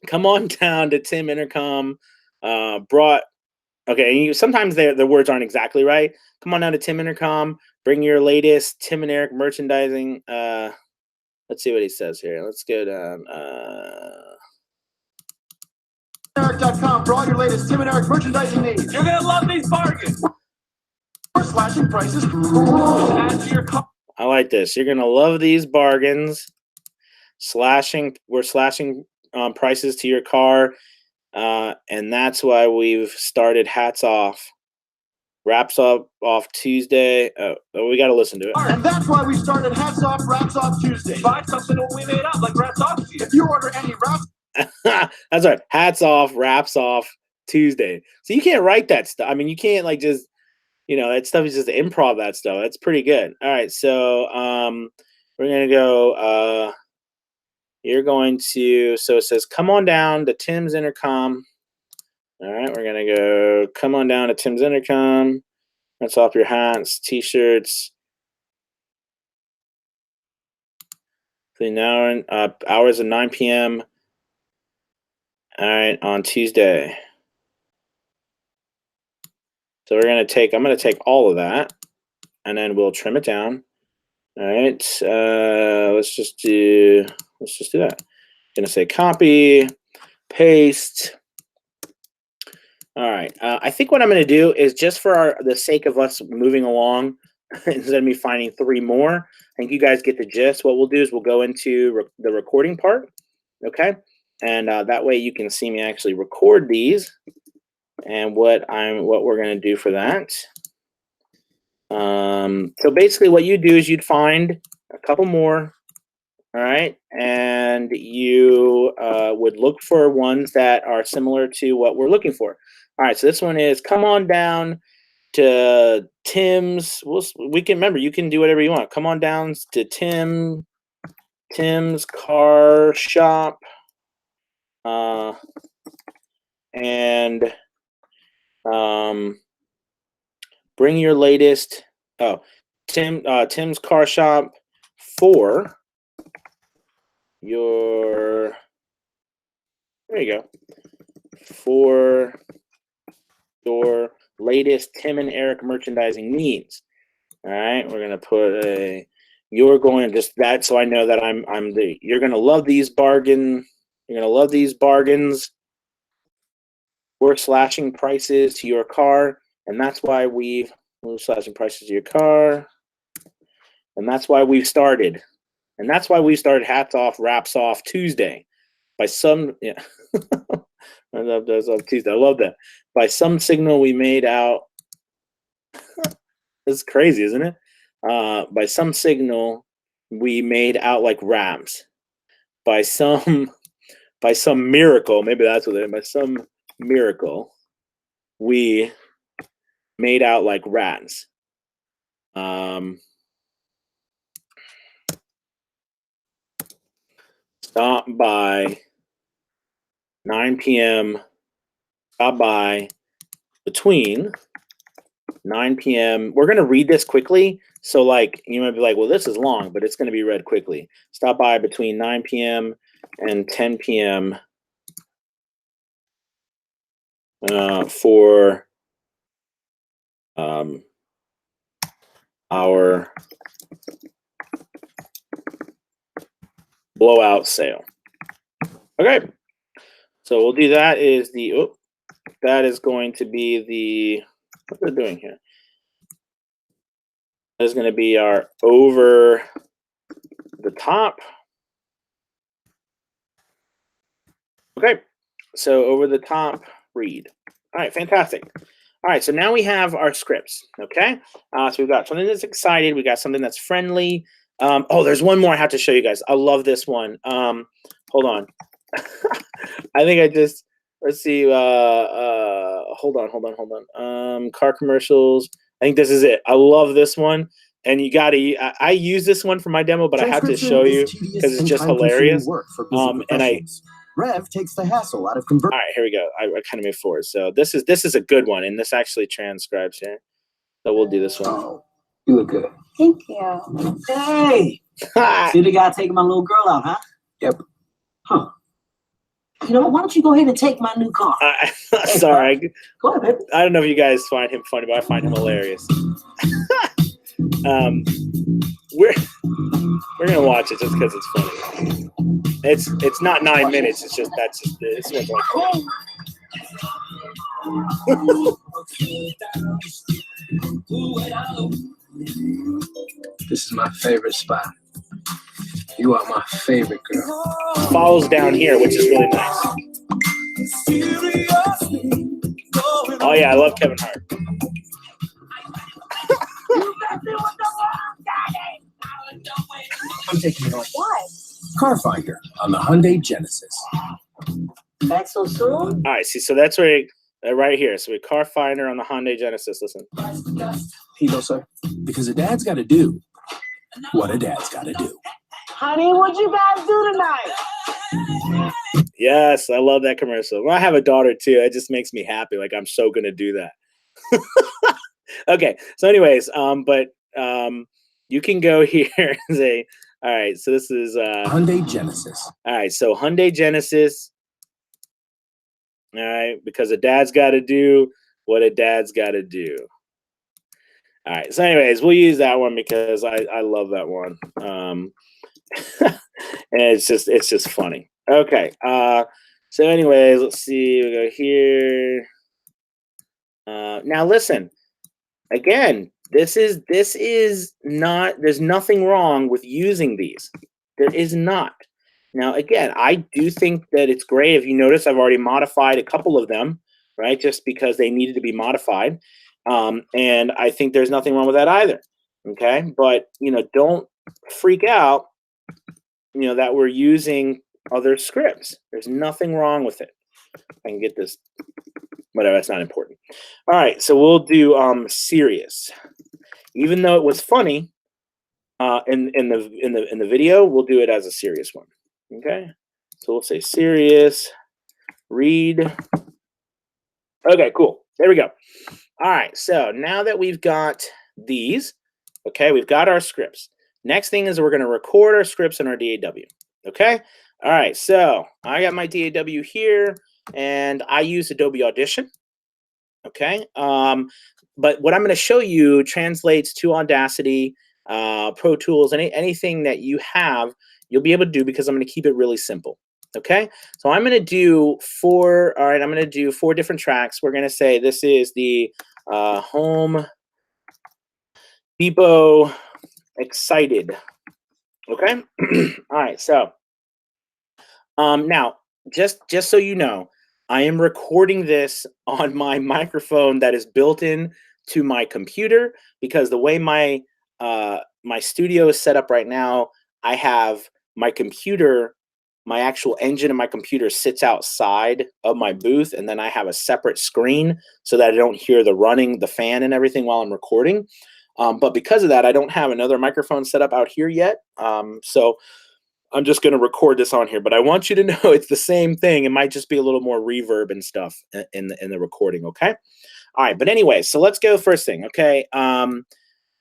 come on down to Tim Intercom. Okay, sometimes the words aren't exactly right. Come on down to Tim Intercom. Bring your latest Tim and Eric merchandising. Let's see what he says here. Let's go down. Eric.com for all your latest Tim and Eric merchandising needs. You're gonna love these bargains. We're slashing prices. Add to your cart. I like this. You're gonna love these bargains. We're slashing prices to your car, and that's why we've started Hats Off Wraps up off Tuesday. Oh, we got to listen to it. And that's why we started Hats Off, Wraps Off Tuesday. Buy something that we made up, like Rats Off. If you order any wraps That's right. Hats off, wraps off Tuesday. So you can't write that stuff. I mean, you can't like just, that stuff is just improv that stuff. That's pretty good. All right. So we're going to go, you're going to, so it says, come on down to Tim's Intercom. All right. We're going to go, come on down to Tim's Intercom. That's off your hats, t-shirts. Now hours of 9 p.m. All right, on Tuesday. So I'm going to take all of that, and then we'll trim it down. All right, let's just do that. I'm going to say copy, paste. All right, I think what I'm going to do is just for the sake of us moving along, instead of me finding 3 more, I think you guys get the gist. What we'll do is we'll go into the recording part, okay? And that way you can see me actually record these and what we're going to do for that. So basically what you do is you'd find a couple more, all right? And you would look for ones that are similar to what we're looking for. All right, so this one is come on down to Tim's. We can remember, you can do whatever you want. Come on down to Tim's car shop. And bring your latest Tim's car shop for your there you go for your latest Tim and Eric merchandising needs. All right, we're gonna put you're going to just that so I know that you're gonna love these bargains. You're gonna love these bargains. We're slashing prices to your car, and that's why we're slashing prices to your car, and that's why we've started, Hats Off, Wraps Off Tuesday. By some, yeah, I love Tuesday. I love that. By some signal we made out. This is crazy, isn't it? By some signal we made out like rams. By some miracle, maybe that's what it is. By some miracle, we made out like rats. Stop by 9 p.m. Stop by between 9 p.m. We're going to read this quickly. So like, you might be like, well, this is long, but it's going to be read quickly. Stop by between 9 p.m. and 10 p.m. For our blowout sale. Okay, so we'll do that. That is going to be the what we're doing here. That is going to be our over the top. Okay, so over the top read. All right, fantastic. All right, so now we have our scripts, okay? So we've got something that's excited. We got something that's friendly. Oh, there's one more I have to show you guys. I love this one. Hold on. I think let's see. Hold on. Car commercials. I think this is it. I love this one. And you I use this one for my demo, but I have to show you because it's just hilarious. Rev takes the hassle out of conversion. All right, here we go. I kind of moved forward. So this is a good one, and this actually transcribes here. So we'll do this one. Oh, you look good. Thank you. Hey! See the guy taking my little girl out, huh? Yep. Huh. You know, why don't you go ahead and take my new car? Sorry. Go ahead, baby. I don't know if you guys find him funny, but I find him hilarious. We're gonna watch it just because it's funny. It's not 9 minutes. It's just this one's like. This is my favorite spot. You are my favorite girl. Falls down here, which is really nice. Oh yeah, I love Kevin Hart. I'm taking it on. Why? Car Finder on the Hyundai Genesis. Back so soon? All right, see, so that's where right here. So we car finder on the Hyundai Genesis. Listen. Here you go, sir. Because a dad's got to do what a dad's got to do. Honey, what you guys do tonight? Yes, I love that commercial. Well, I have a daughter too. It just makes me happy. Like I'm so gonna do that. Okay. So, anyways, you can go here and say, all right. So this is Hyundai Genesis. all right. So Hyundai Genesis. All right, because a dad's got to do what a dad's got to do. All right. So, anyways, we'll use that one because I love that one. And it's just funny. Okay. So, anyways, let's see. We go here. Now, listen. Again, this is not. There's nothing wrong with using these. There is not. Now, again, I do think that it's great. If you notice, I've already modified a couple of them, right? Just because they needed to be modified. And I think there's nothing wrong with that either. Okay. But, don't freak out, that we're using other scripts. There's nothing wrong with it. I can get this, whatever, that's not important. All right. So we'll do serious. Even though it was funny in the video, we'll do it as a serious one. Okay, so we'll say serious, read. Okay, cool. There we go. All right, so now that we've got these, okay, we've got our scripts. Next thing is we're going to record our scripts in our DAW. Okay, all right, so I got my DAW here, and I use Adobe Audition. Okay, but what I'm going to show you translates to Audacity, Pro Tools, anything that you have. You'll be able to do because I'm going to keep it really simple. Okay, so I'm going to do four. All right, I'm going to do 4 different tracks. We're going to say this is the Home Depot Excited. Okay, all right. So now, just so you know, I am recording this on my microphone that is built in to my computer because the way my studio is set up right now, I have my computer, my actual engine of my computer sits outside of my booth, and then I have a separate screen so that I don't hear the running, the fan and everything while I'm recording. But because of that, I don't have another microphone set up out here yet. So I'm just going to record this on here, but I want you to know it's the same thing. It might just be a little more reverb and stuff in the recording. Okay. All right. But anyway, so let's go first thing. Okay.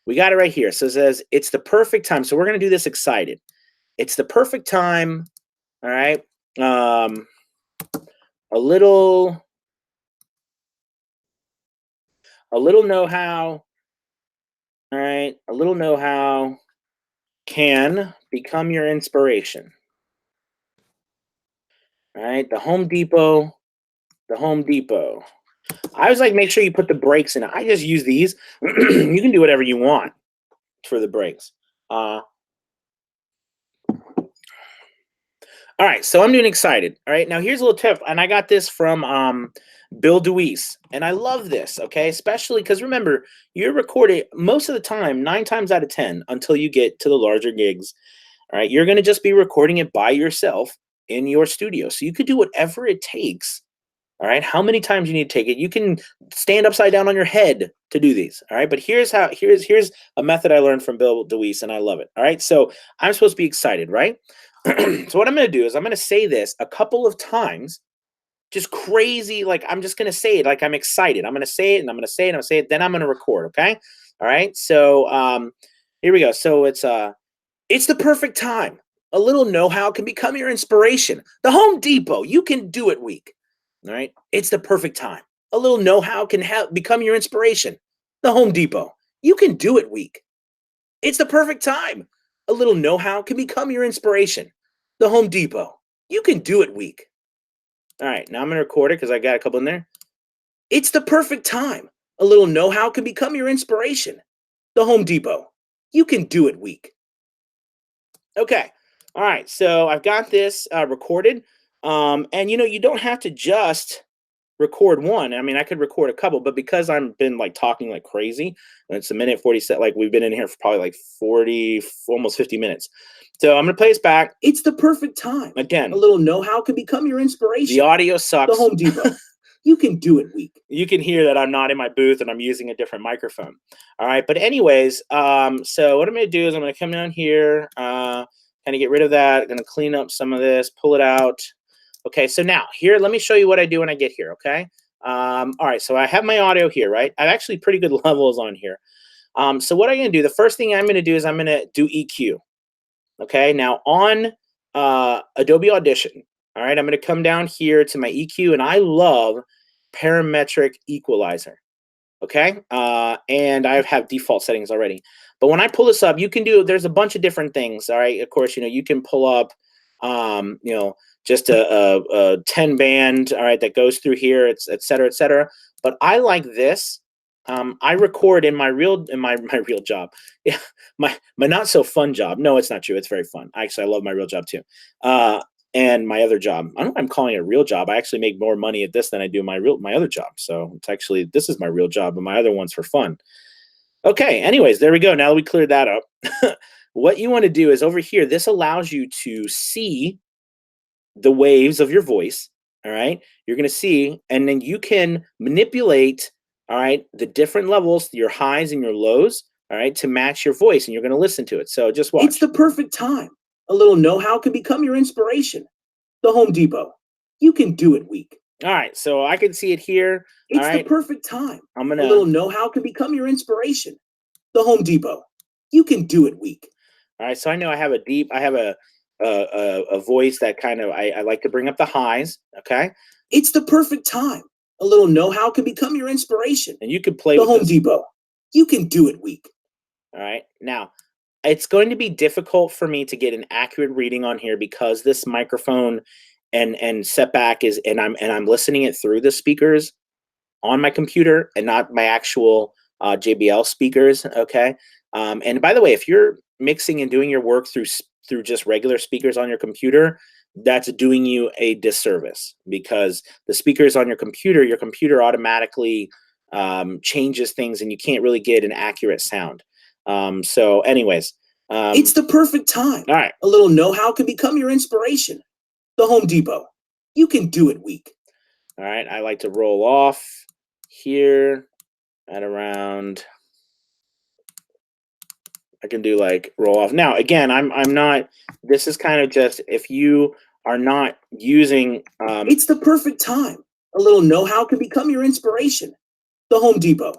We got it right here. So it says it's the perfect time. So we're going to do this excited. It's the perfect time. All right. A little know-how. All right. A little know-how can become your inspiration. All right. The Home Depot. I always like make sure you put the brakes in it. I just use these. You can do whatever you want for the brakes. All right, so I'm doing excited. All right, now here's a little tip, and I got this from Bill Deweese, and I love this, okay? Especially because remember, you're recording most of the time, 9 times out of 10, until you get to the larger gigs. All right, you're going to just be recording it by yourself in your studio. So you could do whatever it takes. All right, how many times you need to take it? You can stand upside down on your head to do these. All right, but here's a method I learned from Bill Deweese, and I love it. All right, so I'm supposed to be excited, right? So what I'm going to do is I'm going to say this a couple of times, just crazy, like I'm just going to say it like I'm excited. I'm going to say it, and I'm going to say it, and I'm going to say it, then I'm going to record, okay? All right, so here we go. So it's the perfect time. A little know-how can become your inspiration. The Home Depot, you can do it week. All right, it's the perfect time. A little know-how can become your inspiration. The Home Depot, you can do it week. It's the perfect time. A little know-how can become your inspiration. The Home Depot, you can do it week. All right, now I'm going to record it because I got a couple in there. It's the perfect time. A little know-how can become your inspiration. The Home Depot, you can do it week. Okay, all right, so I've got this recorded. And you don't have to just record one. I mean, I could record a couple, but because I've been like talking like crazy, and it's a minute 47, like we've been in here for probably like 40, almost 50 minutes. So I'm gonna play this back. It's the perfect time. Again, A little know-how can become your inspiration. the audio sucks. The Home Depot. You can do it weak. You can hear that I'm not in my booth and I'm using a different microphone. All right. But anyways, so what I'm going to do is I'm going to come down here, kind of get rid of that. I'm going to clean up some of this, pull it out. Okay. So now here, let me show you what I do when I get here. Okay. All right. So I have my audio here, right? I have actually pretty good levels on here. So what I'm going to do, the first thing I'm going to do is I'm going to do EQ. Okay. Now on Adobe Audition, all right, I'm going to come down here to my EQ, and I love parametric equalizer. Okay. And I have default settings already. But when I pull this up, you can do, there's a bunch of different things. All right. Of course, you can pull up, just a 10 band, all right, that goes through here, et cetera, et cetera. But I like this. I record in my real job. Yeah, my not so fun job. No, it's not true. It's very fun. Actually, I love my real job too. And my other job. I don't know why I'm calling it a real job. I actually make more money at this than I do my other job. So it's actually, this is my real job, but my other one's for fun. Okay. Anyways, there we go. Now that we cleared that up, what you want to do is over here, this allows you to see the waves of your voice. All right. You're going to see, and then you can manipulate, all right, the different levels, your highs and your lows, all right, to match your voice, and you're going to listen to it. So just watch. It's the perfect time. A little know-how can become your inspiration. The Home Depot. You can do it weak. All right, so I can see it here. It's all right. the perfect time. I'm gonna. A little know-how can become your inspiration. The Home Depot. You can do it weak. All right, so I know I have a voice that kind of I like to bring up the highs. Okay. It's the perfect time. A little know-how can become your inspiration. And you can play the with Home this. Depot. You can do it weak. All right, now. It's going to be difficult for me to get an accurate reading on here because this microphone and setback is, and I'm listening it through the speakers on my computer and not my actual JBL speakers. Okay. And by the way, if you're mixing and doing your work through just regular speakers on your computer, that's doing you a disservice because the speakers on your computer automatically changes things and you can't really get an accurate sound. So anyways, it's the perfect time. All right. A little know-how can become your inspiration. The Home Depot. You can do it weak. All right. I like to roll off here at around, I can do like roll off. Now, again, I'm not, this is kind of just, if you are not using. It's the perfect time. A little know-how can become your inspiration. The Home Depot.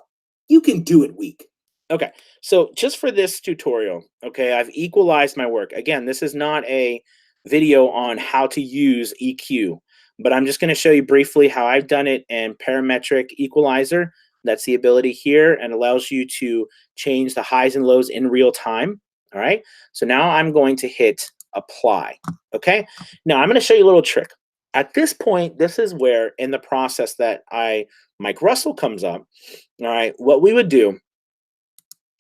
You can do it weak. Okay, so just for this tutorial, okay, I've equalized my work. Again, this is not a video on how to use EQ, but I'm just going to show you briefly how I've done it in parametric equalizer. That's the ability here and allows you to change the highs and lows in real time. All right, so now I'm going to hit apply. Okay, now I'm going to show you a little trick. At this point, this is where in the process that Mike Russell comes up. All right, what we would do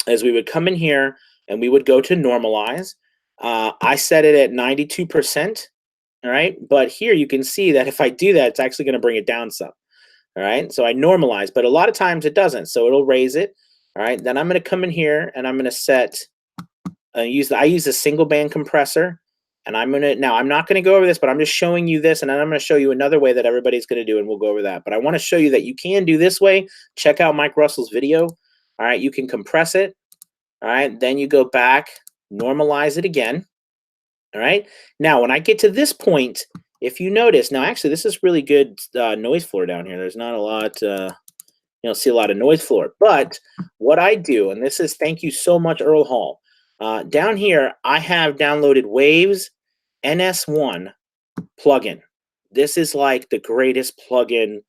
is we would come in here and we would go to normalize. I set it at 92%, all right? But here you can see that if I do that, it's actually gonna bring it down some, all right? So I normalize, but a lot of times it doesn't, so it'll raise it, all right? Then I'm gonna come in here and I'm gonna set, I use a single band compressor, and now I'm not gonna go over this, but I'm just showing you this, and then I'm gonna show you another way that everybody's gonna do, and we'll go over that. But I wanna show you that you can do this way. Check out Mike Russell's video. All right, you can compress it. All right, then you go back, normalize it again. All right, now when I get to this point, if you notice, now actually this is really good noise floor down here. There's not a lot, you don't see a lot of noise floor. But what I do, and this is thank you so much, Earl Hall. Down here, I have downloaded Waves NS1 plugin. This is like the greatest plugin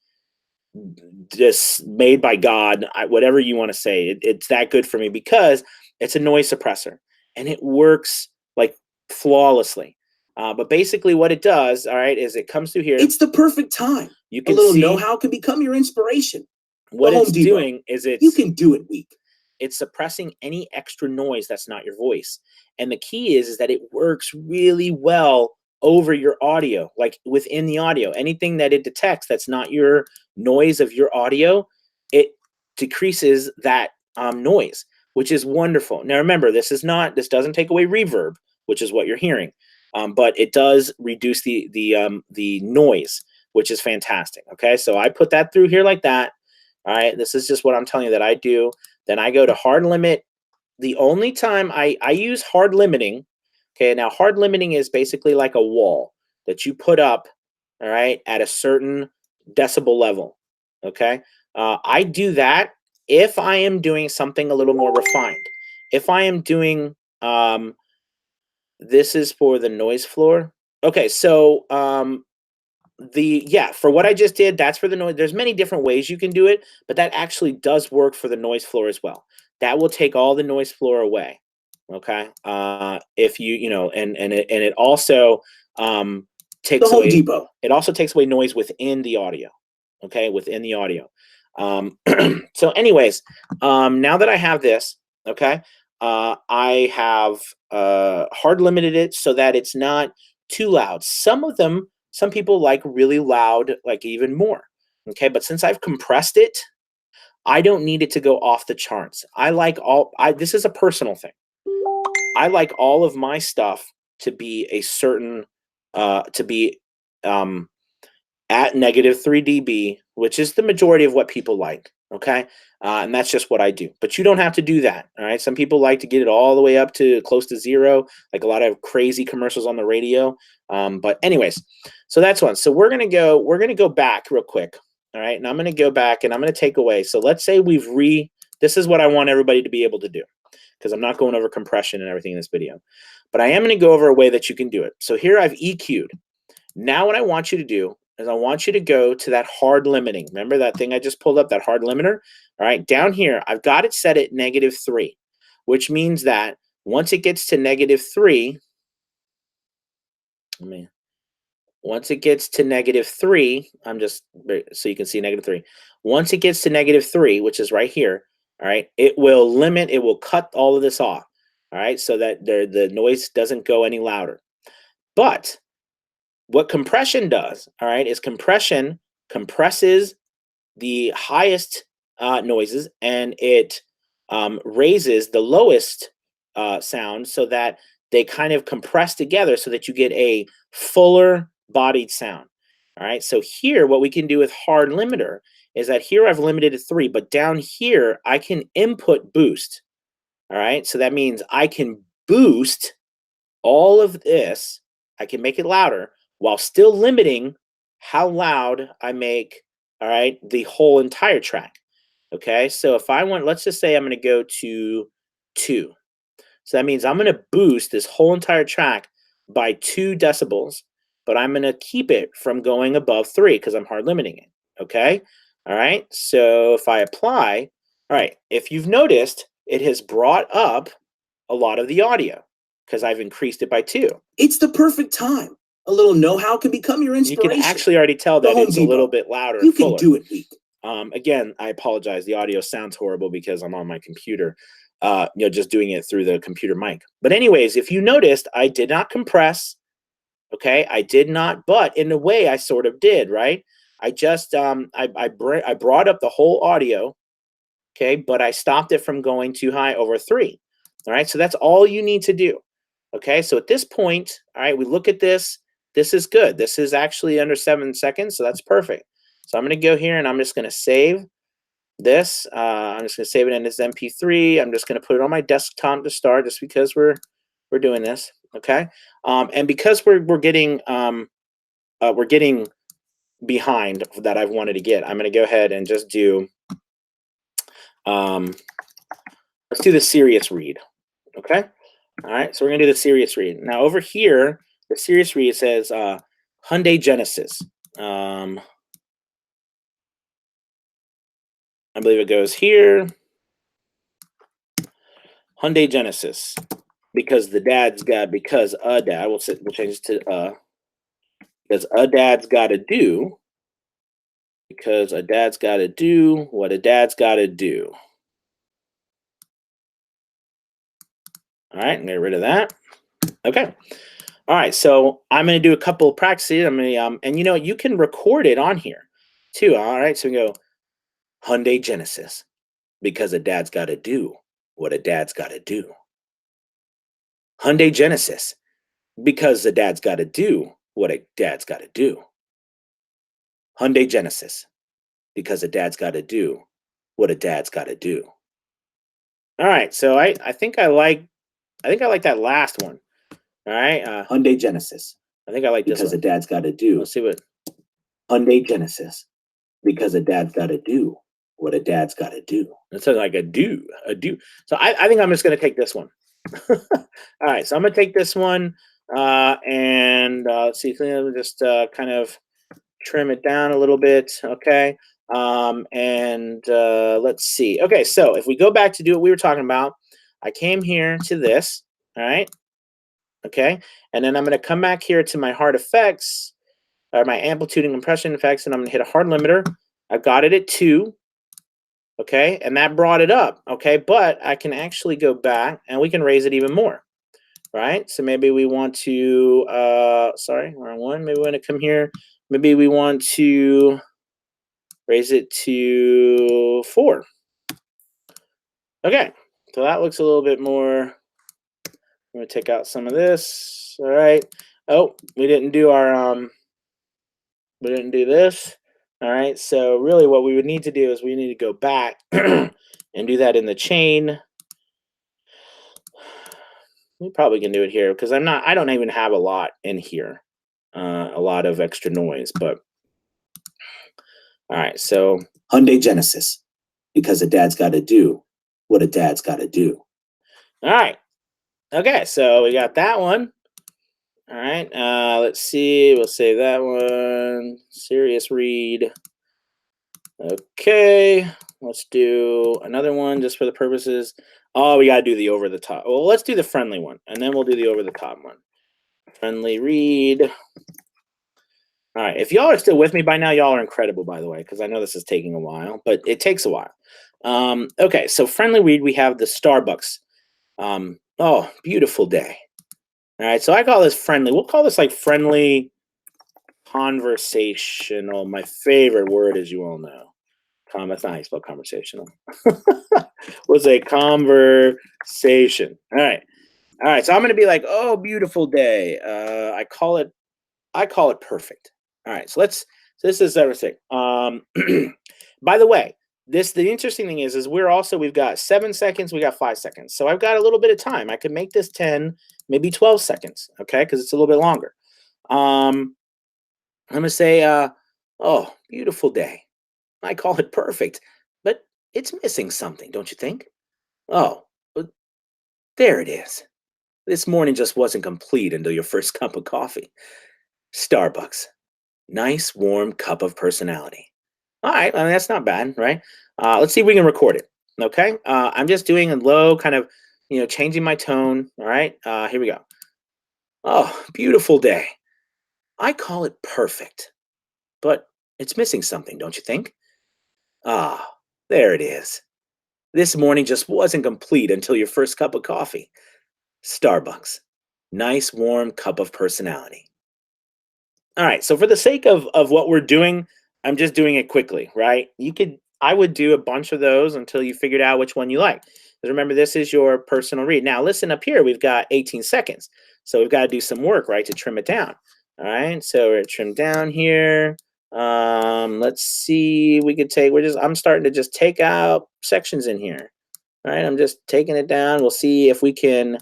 just made by God, whatever you want to say. It's that good for me because it's a noise suppressor and it works like flawlessly. But basically what it does, all right, is it comes through here. It's the perfect time. You can a little see know-how can become your inspiration. What it's doing is you can do it weak. It's suppressing any extra noise that's not your voice. And the key is that it works really well over your audio, like within the audio. Anything that it detects that's not your noise of your audio, it decreases that noise, which is wonderful. Now remember, this doesn't take away reverb, which is what you're hearing, but it does reduce the noise, which is fantastic. Okay, so I put that through here like that. All right, this is just what I'm telling you that I do. Then I go to hard limit. The only time I use hard limiting, okay, now hard limiting is basically like a wall that you put up, all right, at a certain decibel level, okay? I do that if I am doing something a little more refined. If I am doing, this is for the noise floor. Okay, so for what I just did, that's for the noise. There's many different ways you can do it, but that actually does work for the noise floor as well. That will take all the noise floor away. Okay. If it also takes The Home away Depot. it also takes away noise within the audio. Okay, within the audio. So anyways, now that I have this, okay, I have hard limited it so that it's not too loud. Some people like really loud, like even more. Okay, but since I've compressed it, I don't need it to go off the charts. This is a personal thing. I like all of my stuff to be a certain, to be at -3 dB, which is the majority of what people like. Okay, and that's just what I do. But you don't have to do that. All right, some people like to get it all the way up to close to 0, like a lot of crazy commercials on the radio. But anyways, so that's one. So we're gonna go back real quick. All right, and I'm gonna go back and I'm gonna take away. So let's say this is what I want everybody to be able to do, because I'm not going over compression and everything in this video, but I am going to go over a way that you can do it. So here I've EQ'd. Now what I want you to do is I want you to go to that hard limiting. Remember that thing I just pulled up, that hard limiter? All right, down here, I've got it set at -3, which means that once it gets to -3, once it gets to -3, so you can see -3. Once it gets to -3, which is right here, all right, it will cut all of this off, all right, so that the noise doesn't go any louder. But what compression does, all right, is compression compresses the highest noises, and it raises the lowest sound so that they kind of compress together so that you get a fuller bodied sound. All right, so here what we can do with hard limiter is that here I've limited to 3, but down here I can input boost. All right, so that means I can boost all of this. I can make it louder while still limiting how loud I make, all right, the whole entire track. Okay, so if I want, let's just say I'm going to go to 2. So that means I'm going to boost this whole entire track by 2 decibels, but I'm going to keep it from going above 3 because I'm hard limiting it. Okay, all right, so if I apply, all right, if you've noticed, it has brought up a lot of the audio because I've increased it by 2. It's the perfect time. A little know-how can become your You inspiration. can actually already tell The that Home it's a Depot. little bit louder You and can fuller. do it, Week. Again, I apologize. The audio sounds horrible because I'm on my computer, just doing it through the computer mic. But anyways, if you noticed, I did not compress. Okay, I did not, but in a way I sort of did, right? I just, I brought up the whole audio, okay, but I stopped it from going too high over 3. All right, so that's all you need to do. Okay, so at this point, all right, we look at this. This is good. This is actually under 7 seconds, so that's perfect. So I'm going to go here and I'm just going to save this. I'm just going to save it in this MP3. I'm just going to put it on my desktop to start, just because we're doing this. Okay, and because we're getting behind that I've wanted to get, I'm going to go ahead and just do let's do the serious read. Okay, all right. So we're going to do the serious read now. Over here, the serious read says Hyundai Genesis. I believe it goes here. Hyundai Genesis, because a dad, we'll change it to because a dad's got to do, because a dad's got to do what a dad's got to do. All right, get rid of that. Okay. All right, so I'm going to do a couple of practices. I'm going to, and you know, you can record it on here too. All right, so we go Hyundai Genesis because a dad's got to do what a dad's got to do. Hyundai Genesis because the dad's got to do what a dad's got to do. Hyundai Genesis because a dad's got to do what a dad's got to do. All right, so I think I like that last one. All right, Hyundai Genesis. I think I like this because a dad's got to do. Let's see what Hyundai Genesis because a dad's got to do what a dad's got to do. It says like a do. So I think I'm just going to take this one. All right, so I'm going to take this one and let's see. Let me just kind of trim it down a little bit. Okay. And let's see. Okay, so if we go back to do what we were talking about, I came here to this. All right. Okay. And then I'm going to come back here to my hard effects or my amplitude and compression effects, and I'm going to hit a hard limiter. I've got it at 2. Okay. And that brought it up. Okay. But I can actually go back and we can raise it even more. Right. So maybe we want to, sorry, wrong one. Maybe we want to come here. Maybe we want to raise it to 4. Okay. So that looks a little bit more. I'm going to take out some of this. All right. Oh, we didn't do our, we didn't do this. All right. So really what we would need to do is we need to go back and do that in the chain. We probably can do it here because I don't even have a lot in here, a lot of extra noise, but all right. So Hyundai Genesis, because a dad's got to do what a dad's got to do. All right. Okay. So we got that one. All right. Let's see. We'll save that one. Serious read. Okay. Let's do another one just for the purposes. Oh, we got to do the over the top. Well, let's do the friendly one, and then we'll do the over the top one. Friendly read. All right. If y'all are still with me by now, y'all are incredible, by the way, because I know this is taking a while, but it takes a while. Okay. So friendly read, we have the Starbucks. Oh, beautiful day. All right. So I call this friendly. We'll call this like friendly conversational. My favorite word, as you all know. That's not how you spell conversational. We'll say conversation. All right. All right. So I'm going to be like, oh, beautiful day. I call it perfect. All right. So this is everything. By the way, the interesting thing is we've got 7 seconds. We got 5 seconds. So I've got a little bit of time. I could make this 10, maybe 12 seconds. Okay. Cause it's a little bit longer. I'm going to say, oh, beautiful day. I call it perfect, but it's missing something, don't you think? Oh, there it is. This morning just wasn't complete until your first cup of coffee. Starbucks. Nice, warm cup of personality. All right, I mean, that's not bad, right? Let's see if we can record it, okay? I'm just doing a low kind of, changing my tone, all right? Here we go. Oh, beautiful day. I call it perfect, but it's missing something, don't you think? Ah, there it is. This morning just wasn't complete until your first cup of coffee. Starbucks. Nice, warm cup of personality. All right, so for the sake of what we're doing, I'm just doing it quickly, right? I would do a bunch of those until you figured out which one you like. Because remember, this is your personal read. Now, listen up here, we've got 18 seconds. So we've got to do some work, right, to trim it down. All right, so we're trimmed down here. Let's see, I'm starting to just take out sections in here. All right, I'm just taking it down. We'll see if we can,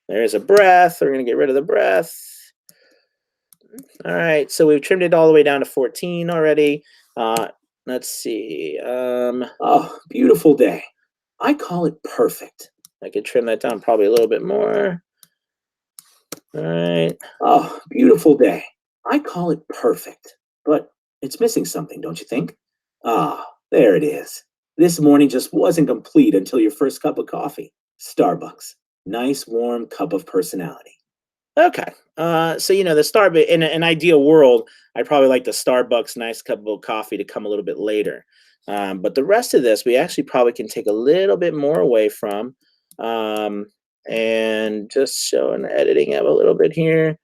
there's a breath. We're going to get rid of the breath. All right, so we've trimmed it all the way down to 14 already. Let's see. Oh, beautiful day. I call it perfect. I could trim that down probably a little bit more. All right. Oh, beautiful day. I call it perfect, but it's missing something, don't you think? Ah, there it is. This morning just wasn't complete until your first cup of coffee. Starbucks. Nice, warm cup of personality. Okay. So, the Starbucks, in an ideal world, I'd probably like the Starbucks nice cup of coffee to come a little bit later. But the rest of this, we actually probably can take a little bit more away from and just showing editing up a little bit here.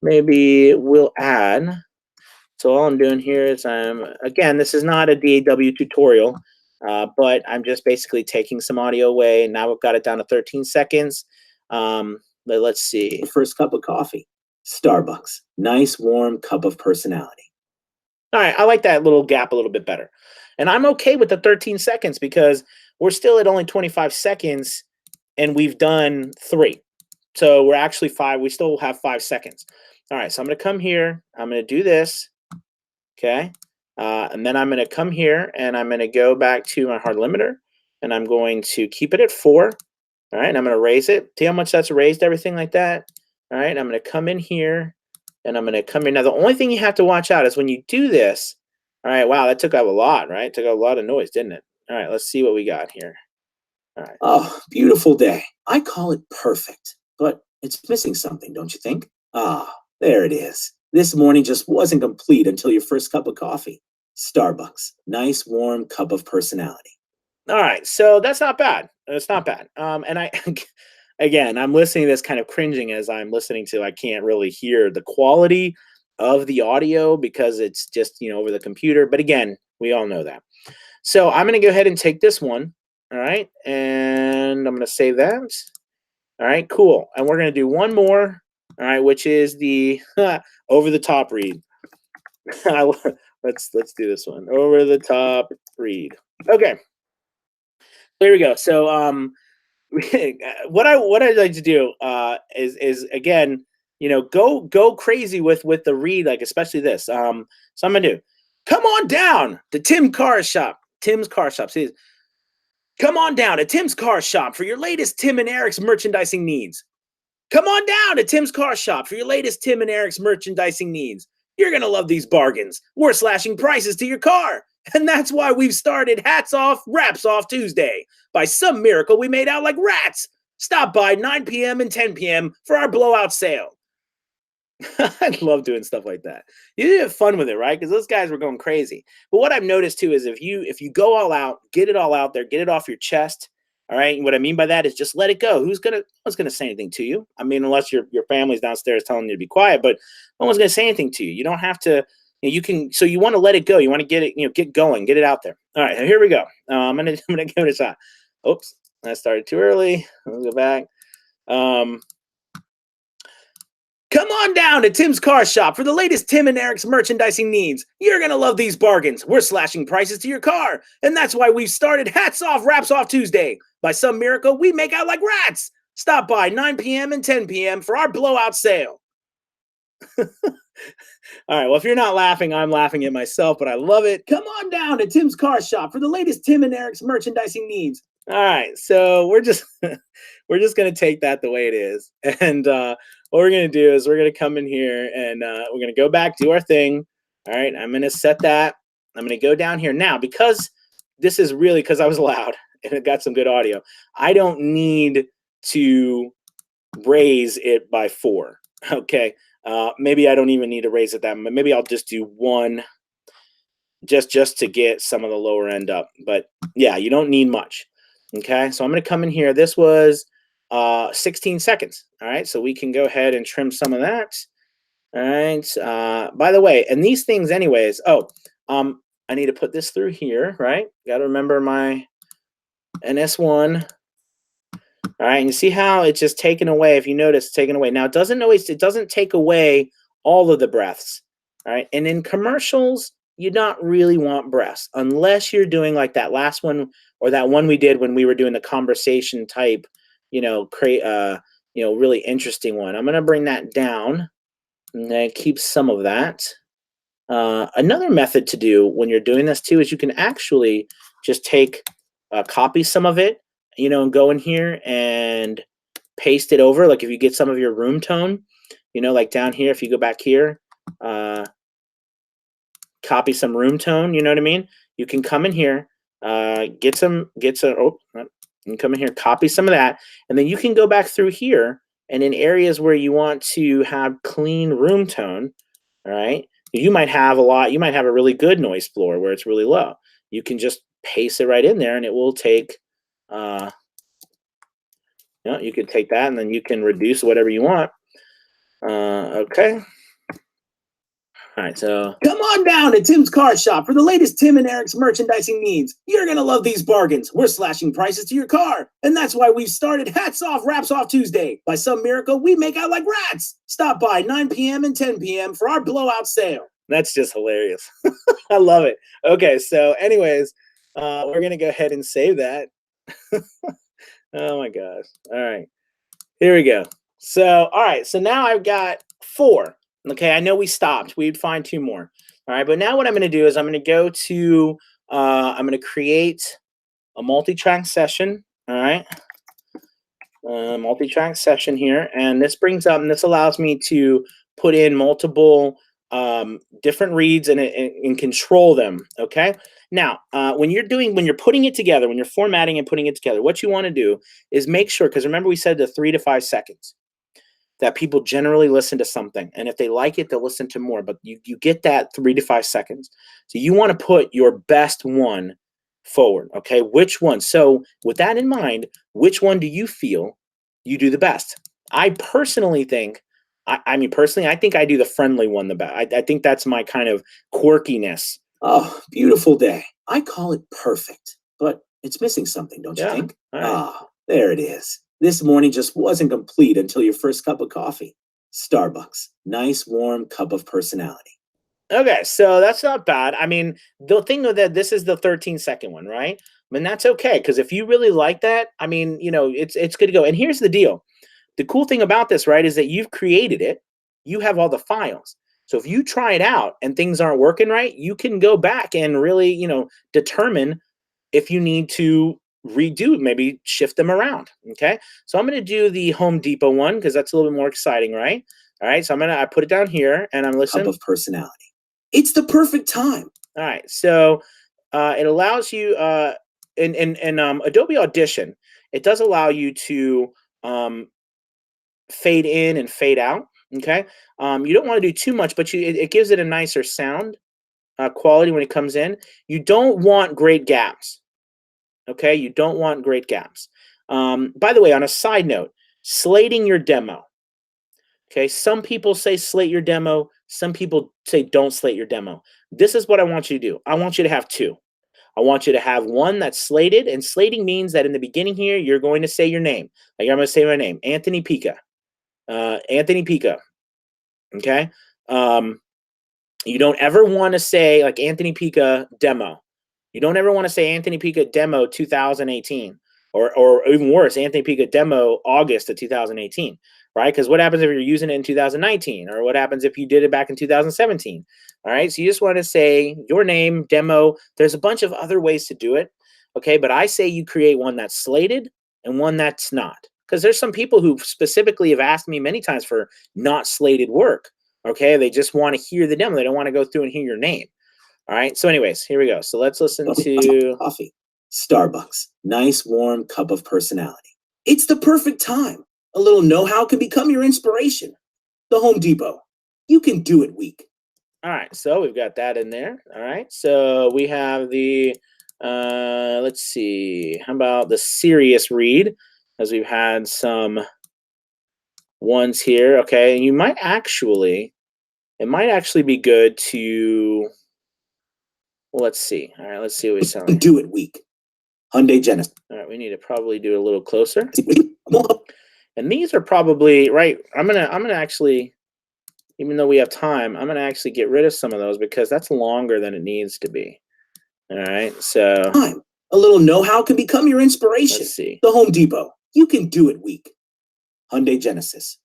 Maybe we'll add. So all I'm doing here is again, this is not a DAW tutorial, but I'm just basically taking some audio away. Now we've got it down to 13 seconds. Let's see. First cup of coffee. Starbucks. Nice, warm cup of personality. All right, I like that little gap a little bit better. And I'm okay with the 13 seconds because we're still at only 25 seconds and we've done 3. So we're actually 5. We still have 5 seconds. All right, so I'm going to come here. I'm going to do this. Okay. And then I'm going to come here and I'm going to go back to my hard limiter and I'm going to keep it at 4. All right. And I'm going to raise it. See how much that's raised, everything like that. All right. I'm going to come in here and I'm going to come in. Now, the only thing you have to watch out is when you do this. All right. Wow. That took out a lot, right? It took out a lot of noise, didn't it? All right. Let's see what we got here. All right. Oh, beautiful day. I call it perfect, but it's missing something, don't you think? Ah, there it is. This morning just wasn't complete until your first cup of coffee. Starbucks. Nice, warm cup of personality. All right. So that's not bad. It's not bad. And again, I'm listening to this kind of cringing as I'm listening to, I can't really hear the quality of the audio because it's just, over the computer. But again, we all know that. So I'm going to go ahead and take this one. All right. And I'm going to save that. All right, cool. And we're going to do one more. All right, which is the over the top read. let's do this one. Over the top read. Okay. There we go. So what I'd like to do is again, go crazy with the read, like especially this. So I'm gonna do, come on down to Tim's Car Shop. See, come on down to Tim's Car Shop for your latest Tim and Eric's merchandising needs. Come on down to Tim's Car Shop for your latest Tim and Eric's merchandising needs. You're going to love these bargains. We're slashing prices to your car. And that's why we've started Hats Off, Wraps Off Tuesday. By some miracle, we made out like rats. Stop by 9 p.m. and 10 p.m. for our blowout sale. I love doing stuff like that. You have fun with it, right? Because those guys were going crazy. But what I've noticed too is if you go all out, get it all out there, get it off your chest. All right. And what I mean by that is just let it go. Who's gonna say anything to you? I mean, unless your family's downstairs telling you to be quiet, but no one's gonna say anything to you. You don't have to. You can. So you want to let it go. You want to get it. Get going. Get it out there. All right. Here we go. I'm gonna give it a shot. Oops, I started too early. Let's go back. Come on down to Tim's Car Shop for the latest Tim and Eric's merchandising needs. You're going to love these bargains. We're slashing prices to your car. And that's why we've started Hats Off, Wraps Off Tuesday. By some miracle, we make out like rats. Stop by 9 p.m. and 10 p.m. for our blowout sale. All right, well, if you're not laughing, I'm laughing at myself, but I love it. Come on down to Tim's Car Shop for the latest Tim and Eric's merchandising needs. All right, so we're just going to take that the way it is. And what we're going to do is we're going to come in here and we're going to go back, do our thing. All right, I'm going to set that. I'm going to go down here. Now, because this is really, because I was loud and it got some good audio, I don't need to raise it by 4. Okay, maybe I don't even need to raise it that much. Maybe I'll just do 1 just to get some of the lower end up. But yeah, you don't need much. Okay, so I'm going to come in here. This was 16 seconds. All right, so we can go ahead and trim some of that. All right. By the way, and these things anyways, I need to put this through here, right? Got to remember my NS1. All right, and you see how it's just taken away. If you notice, it's taken away. Now, it doesn't take away all of the breaths. All right, and in commercials, you don't really want breaths unless you're doing like that last one or that one we did when we were doing the conversation type, really interesting one. I'm going to bring that down and then keep some of that. Another method to do when you're doing this too is you can actually just copy some of it, and go in here and paste it over. Like if you get some of your room tone, like down here, if you go back here, copy some room tone, you know what I mean? You can come in here, you can come in here, copy some of that, and then you can go back through here, and in areas where you want to have clean room tone, all right, you might have a really good noise floor where it's really low. You can just paste it right in there, and it will take You know, you could take that and then you can reduce whatever you want. Okay. All right, so come on down to Tim's Car Shop for the latest Tim and Eric's merchandising needs. You're going to love these bargains. We're slashing prices to your car. And that's why we've started Hats Off, Wraps Off Tuesday. By some miracle, we make out like rats. Stop by 9 p.m. and 10 p.m. for our blowout sale. that's just hilarious. I love it. Okay, so anyways, we're going to go ahead and save that. Oh my gosh. All right, here we go. So, all right, so now I've got 4. Okay, I know we stopped. We'd find 2 more. All right, but now what I'm going to do is I'm going to go to, I'm going to create a multi-track session. All right, multi-track session here, and this brings up, and this allows me to put in multiple different reads and control them. Okay. Now, when you're putting it together, when you're formatting and putting it together, what you want to do is make sure, because remember we said the 3 to 5 seconds, that people generally listen to something, and if they like it, they'll listen to more. But you get that 3 to 5 seconds, so you want to put your best one forward. Okay, which one? So with that in mind, which one do you feel you do the best? I personally think, I think I do the friendly one the best. I think that's my kind of quirkiness. Oh, beautiful day. I call it perfect, but it's missing something, don't you think? Right. Ah, there it is. This morning just wasn't complete until your first cup of coffee. Starbucks, nice warm cup of personality. Okay, so that's not bad. I mean, the thing with that, this is the 13-second one, right? I mean, that's okay, because if you really like that, I mean, you know, it's good to go. And here's the deal. The cool thing about this, right, is that you've created it. You have all the files. So if you try it out and things aren't working right, you can go back and really, you know, determine if you need to redo, maybe shift them around. Okay, so I'm going to do the Home Depot one because that's a little bit more exciting, right? All right, so I put it down here and I'm listening. Cup of personality. It's the perfect time. All right, so it allows you in Adobe Audition, it does allow you to fade in and fade out. Okay, you don't want to do too much, but it gives it a nicer sound quality when it comes in. You don't want great gaps. Okay, you don't want great gaps. By the way, on a side note, slating your demo. Okay, some people say slate your demo. Some people say don't slate your demo. This is what I want you to do. I want you to have 2. I want you to have one that's slated, and slating means that in the beginning here, you're going to say your name. Like I'm going to say my name, Anthony Pica. Anthony Pica. Okay. You don't ever want to say like Anthony Pica demo. You don't ever want to say Anthony Pica demo 2018 or even worse, Anthony Pica demo August of 2018, right? Because what happens if you're using it in 2019, or what happens if you did it back in 2017? All right, so you just want to say your name, demo. There's a bunch of other ways to do it, okay? But I say you create one that's slated and one that's not, because there's some people who specifically have asked me many times for not slated work, okay? They just want to hear the demo. They don't want to go through and hear your name. All right, so anyways, here we go. So let's listen to coffee. Starbucks, nice warm cup of personality. It's the perfect time. A little know-how can become your inspiration. The Home Depot, you can do it week. All right, so we've got that in there. All right, so we have the, let's see, how about the serious read, as we've had some ones here. Okay, and it might actually be good to, well, let's see. All right, let's see what we sound like. Do it week. Hyundai Genesis. All right, we need to probably do a little closer. And these are probably right. I'm gonna actually, even though we have time, I'm gonna actually get rid of some of those because that's longer than it needs to be. All right, so a little know-how can become your inspiration. Let's see. The Home Depot, you can do it week. Hyundai Genesis,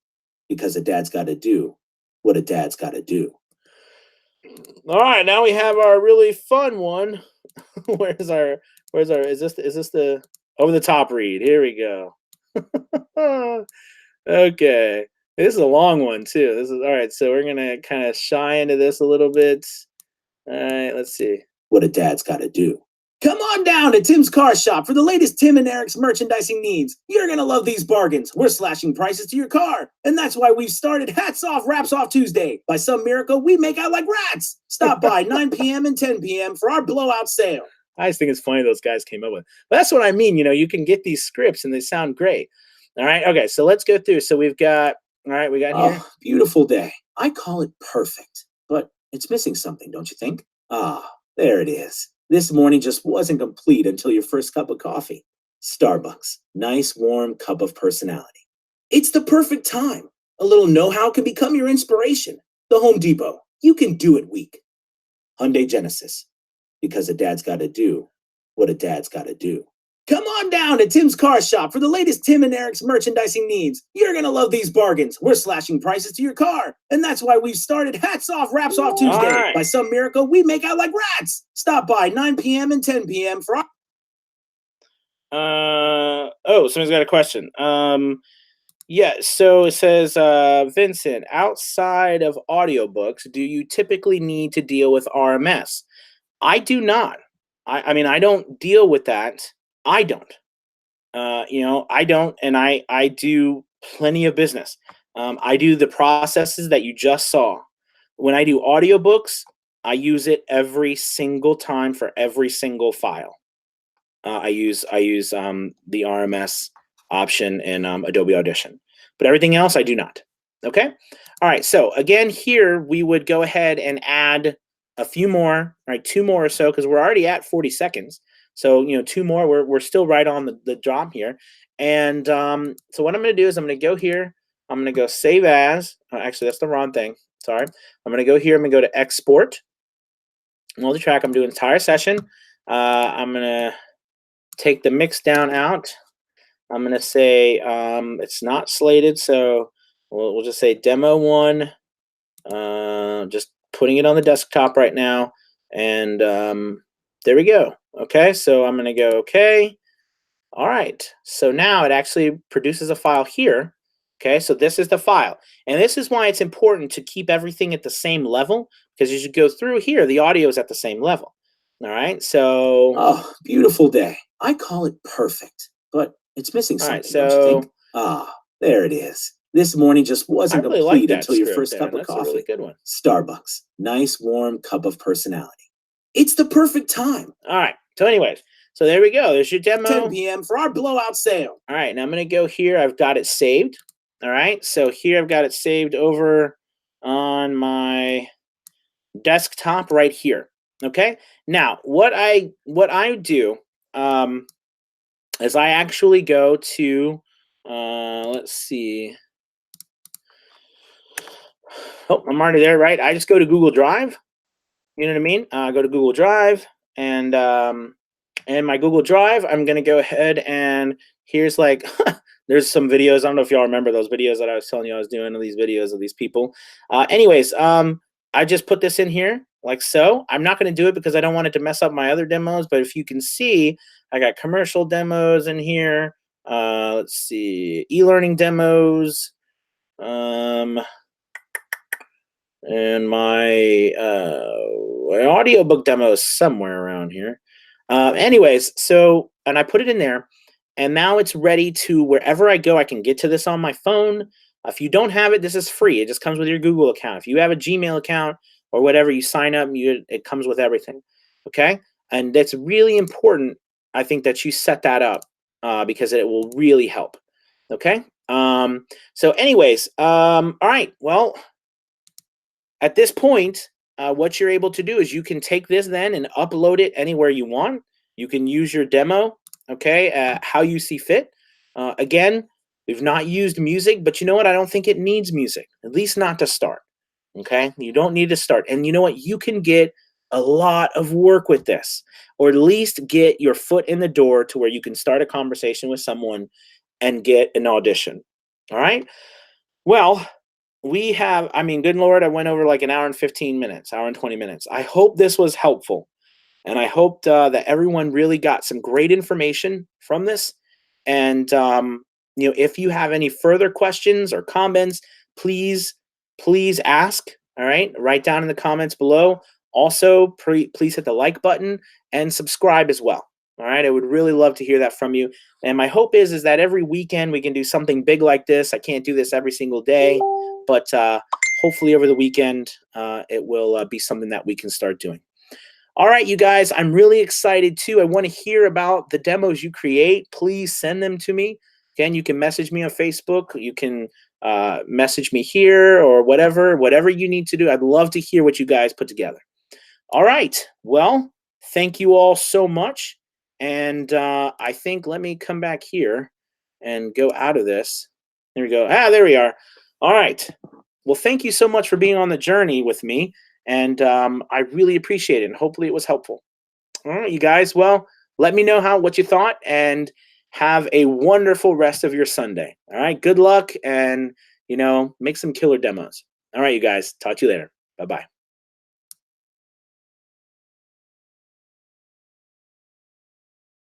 because a dad's got to do what a dad's got to do. All right, now we have our really fun one. Where's our is this the over the top read? Here we go. Okay, this is a long one too. This is all right. So we're gonna kind of shy into this a little bit. All right, let's see what a dad's got to do. Come on down to Tim's Car Shop for the latest Tim and Eric's merchandising needs. You're going to love these bargains. We're slashing prices to your car. And that's why we've started Hats Off, Wraps Off Tuesday. By some miracle, we make out like rats. Stop by 9 p.m. and 10 p.m. for our blowout sale. I just think it's funny those guys came up with. But that's what I mean. You know, you can get these scripts and they sound great. All right. Okay. So let's go through. So we've got, all right, we got here. Oh, beautiful day. I call it perfect, but it's missing something, don't you think? Ah, there it is. This morning just wasn't complete until your first cup of coffee. Starbucks, nice warm cup of personality. It's the perfect time. A little know-how can become your inspiration. The Home Depot, you can do it week. Hyundai Genesis, because a dad's got to do what a dad's got to do. Come on down to Tim's Car Shop for the latest Tim and Eric's merchandising needs. You're going to love these bargains. We're slashing prices to your car. And that's why we've started Hats Off, Wraps Off Tuesday. right. By some miracle, we make out like rats. Stop by 9 p.m. and 10 p.m. for Oh, someone's got a question. Yeah, so it says, Vincent, outside of audiobooks, do you typically need to deal with RMS? I do not. I mean, I don't deal with that. I don't. I don't, and I do plenty of business. I do the processes that you just saw. When I do audiobooks, I use it every single time for every single file. I use the RMS option in Adobe Audition, but everything else I do not. Okay. All right. So again, here we would go ahead and add a few more, right? 2 more or so, because we're already at 40 seconds. So, 2 more, we're still right on the job here. And so what I'm going to do is I'm going to go here. I'm going to go save as. Actually, that's the wrong thing. Sorry. I'm going to go here. I'm going to go to export. Multi-track. I'm doing entire session. I'm going to take the mix down out. I'm going to say it's not slated. So we'll just say demo 1. Just putting it on the desktop right now. And there we go. Okay, so I'm going to go okay. All right, so now it actually produces a file here. Okay, so this is the file. And this is why it's important to keep everything at the same level, because as you go through here, the audio is at the same level. All right, so... Oh, beautiful day. I call it perfect, but it's missing something, don't you think? Ah, there it is. This morning just wasn't really complete like until your script first there. cup of That's coffee. a really good one. Starbucks, nice warm cup of personality. It's the perfect time. All right, so anyways, so there we go. There's your demo. 10 p.m. for our blowout sale. All right, now I'm going to go here. I've got it saved. All right, so here I've got it saved over on my desktop right here. Okay, now what I do is I actually go to let's see. Oh, I'm already there, right? I just go to Google Drive. You know what I mean? Go to Google Drive, and my Google Drive, I'm gonna go ahead and here's like there's some videos. I don't know if y'all remember those videos that I was telling you I was doing, these videos of these people. Anyways, I just put this in here like so. I'm not gonna do it because I don't want it to mess up my other demos. But if you can see, I got commercial demos in here. Let's see, e-learning demos. And my audiobook demo is somewhere around here. Anyways, so, and I put it in there, and now it's ready to wherever I go, I can get to this on my phone. If you don't have it, this is free. It just comes with your Google account. If you have a Gmail account or whatever, you sign up, it comes with everything. Okay? And that's really important, I think, that you set that up because it will really help. Okay? So anyways, all right, well, at this point, what you're able to do is you can take this then and upload it anywhere you want. You can use your demo, okay, how you see fit. Again, we've not used music, but you know what? I don't think it needs music, at least not to start, okay? You don't need to start. And you know what? You can get a lot of work with this, or at least get your foot in the door to where you can start a conversation with someone and get an audition, all right? Well, we have, I mean, good Lord, I went over like an hour and 15 minutes, hour and 20 minutes. I hope this was helpful. And I hope that everyone really got some great information from this. And, if you have any further questions or comments, please ask. All right. Write down in the comments below. Also, please hit the like button and subscribe as well. All right. I would really love to hear that from you. And my hope is that every weekend we can do something big like this. I can't do this every single day, but hopefully over the weekend, it will be something that we can start doing. All right, you guys, I'm really excited too. I want to hear about the demos you create. Please send them to me. Again, you can message me on Facebook. You can message me here or whatever you need to do. I'd love to hear what you guys put together. All right. Well, thank you all so much. And I think let me come back here and go out of this. There we go. There we are. All right. Well, thank you so much for being on the journey with me. And I really appreciate it. And hopefully it was helpful. All right, you guys. Well, let me know what you thought and have a wonderful rest of your Sunday. All right. Good luck and, make some killer demos. All right, you guys. Talk to you later. Bye-bye.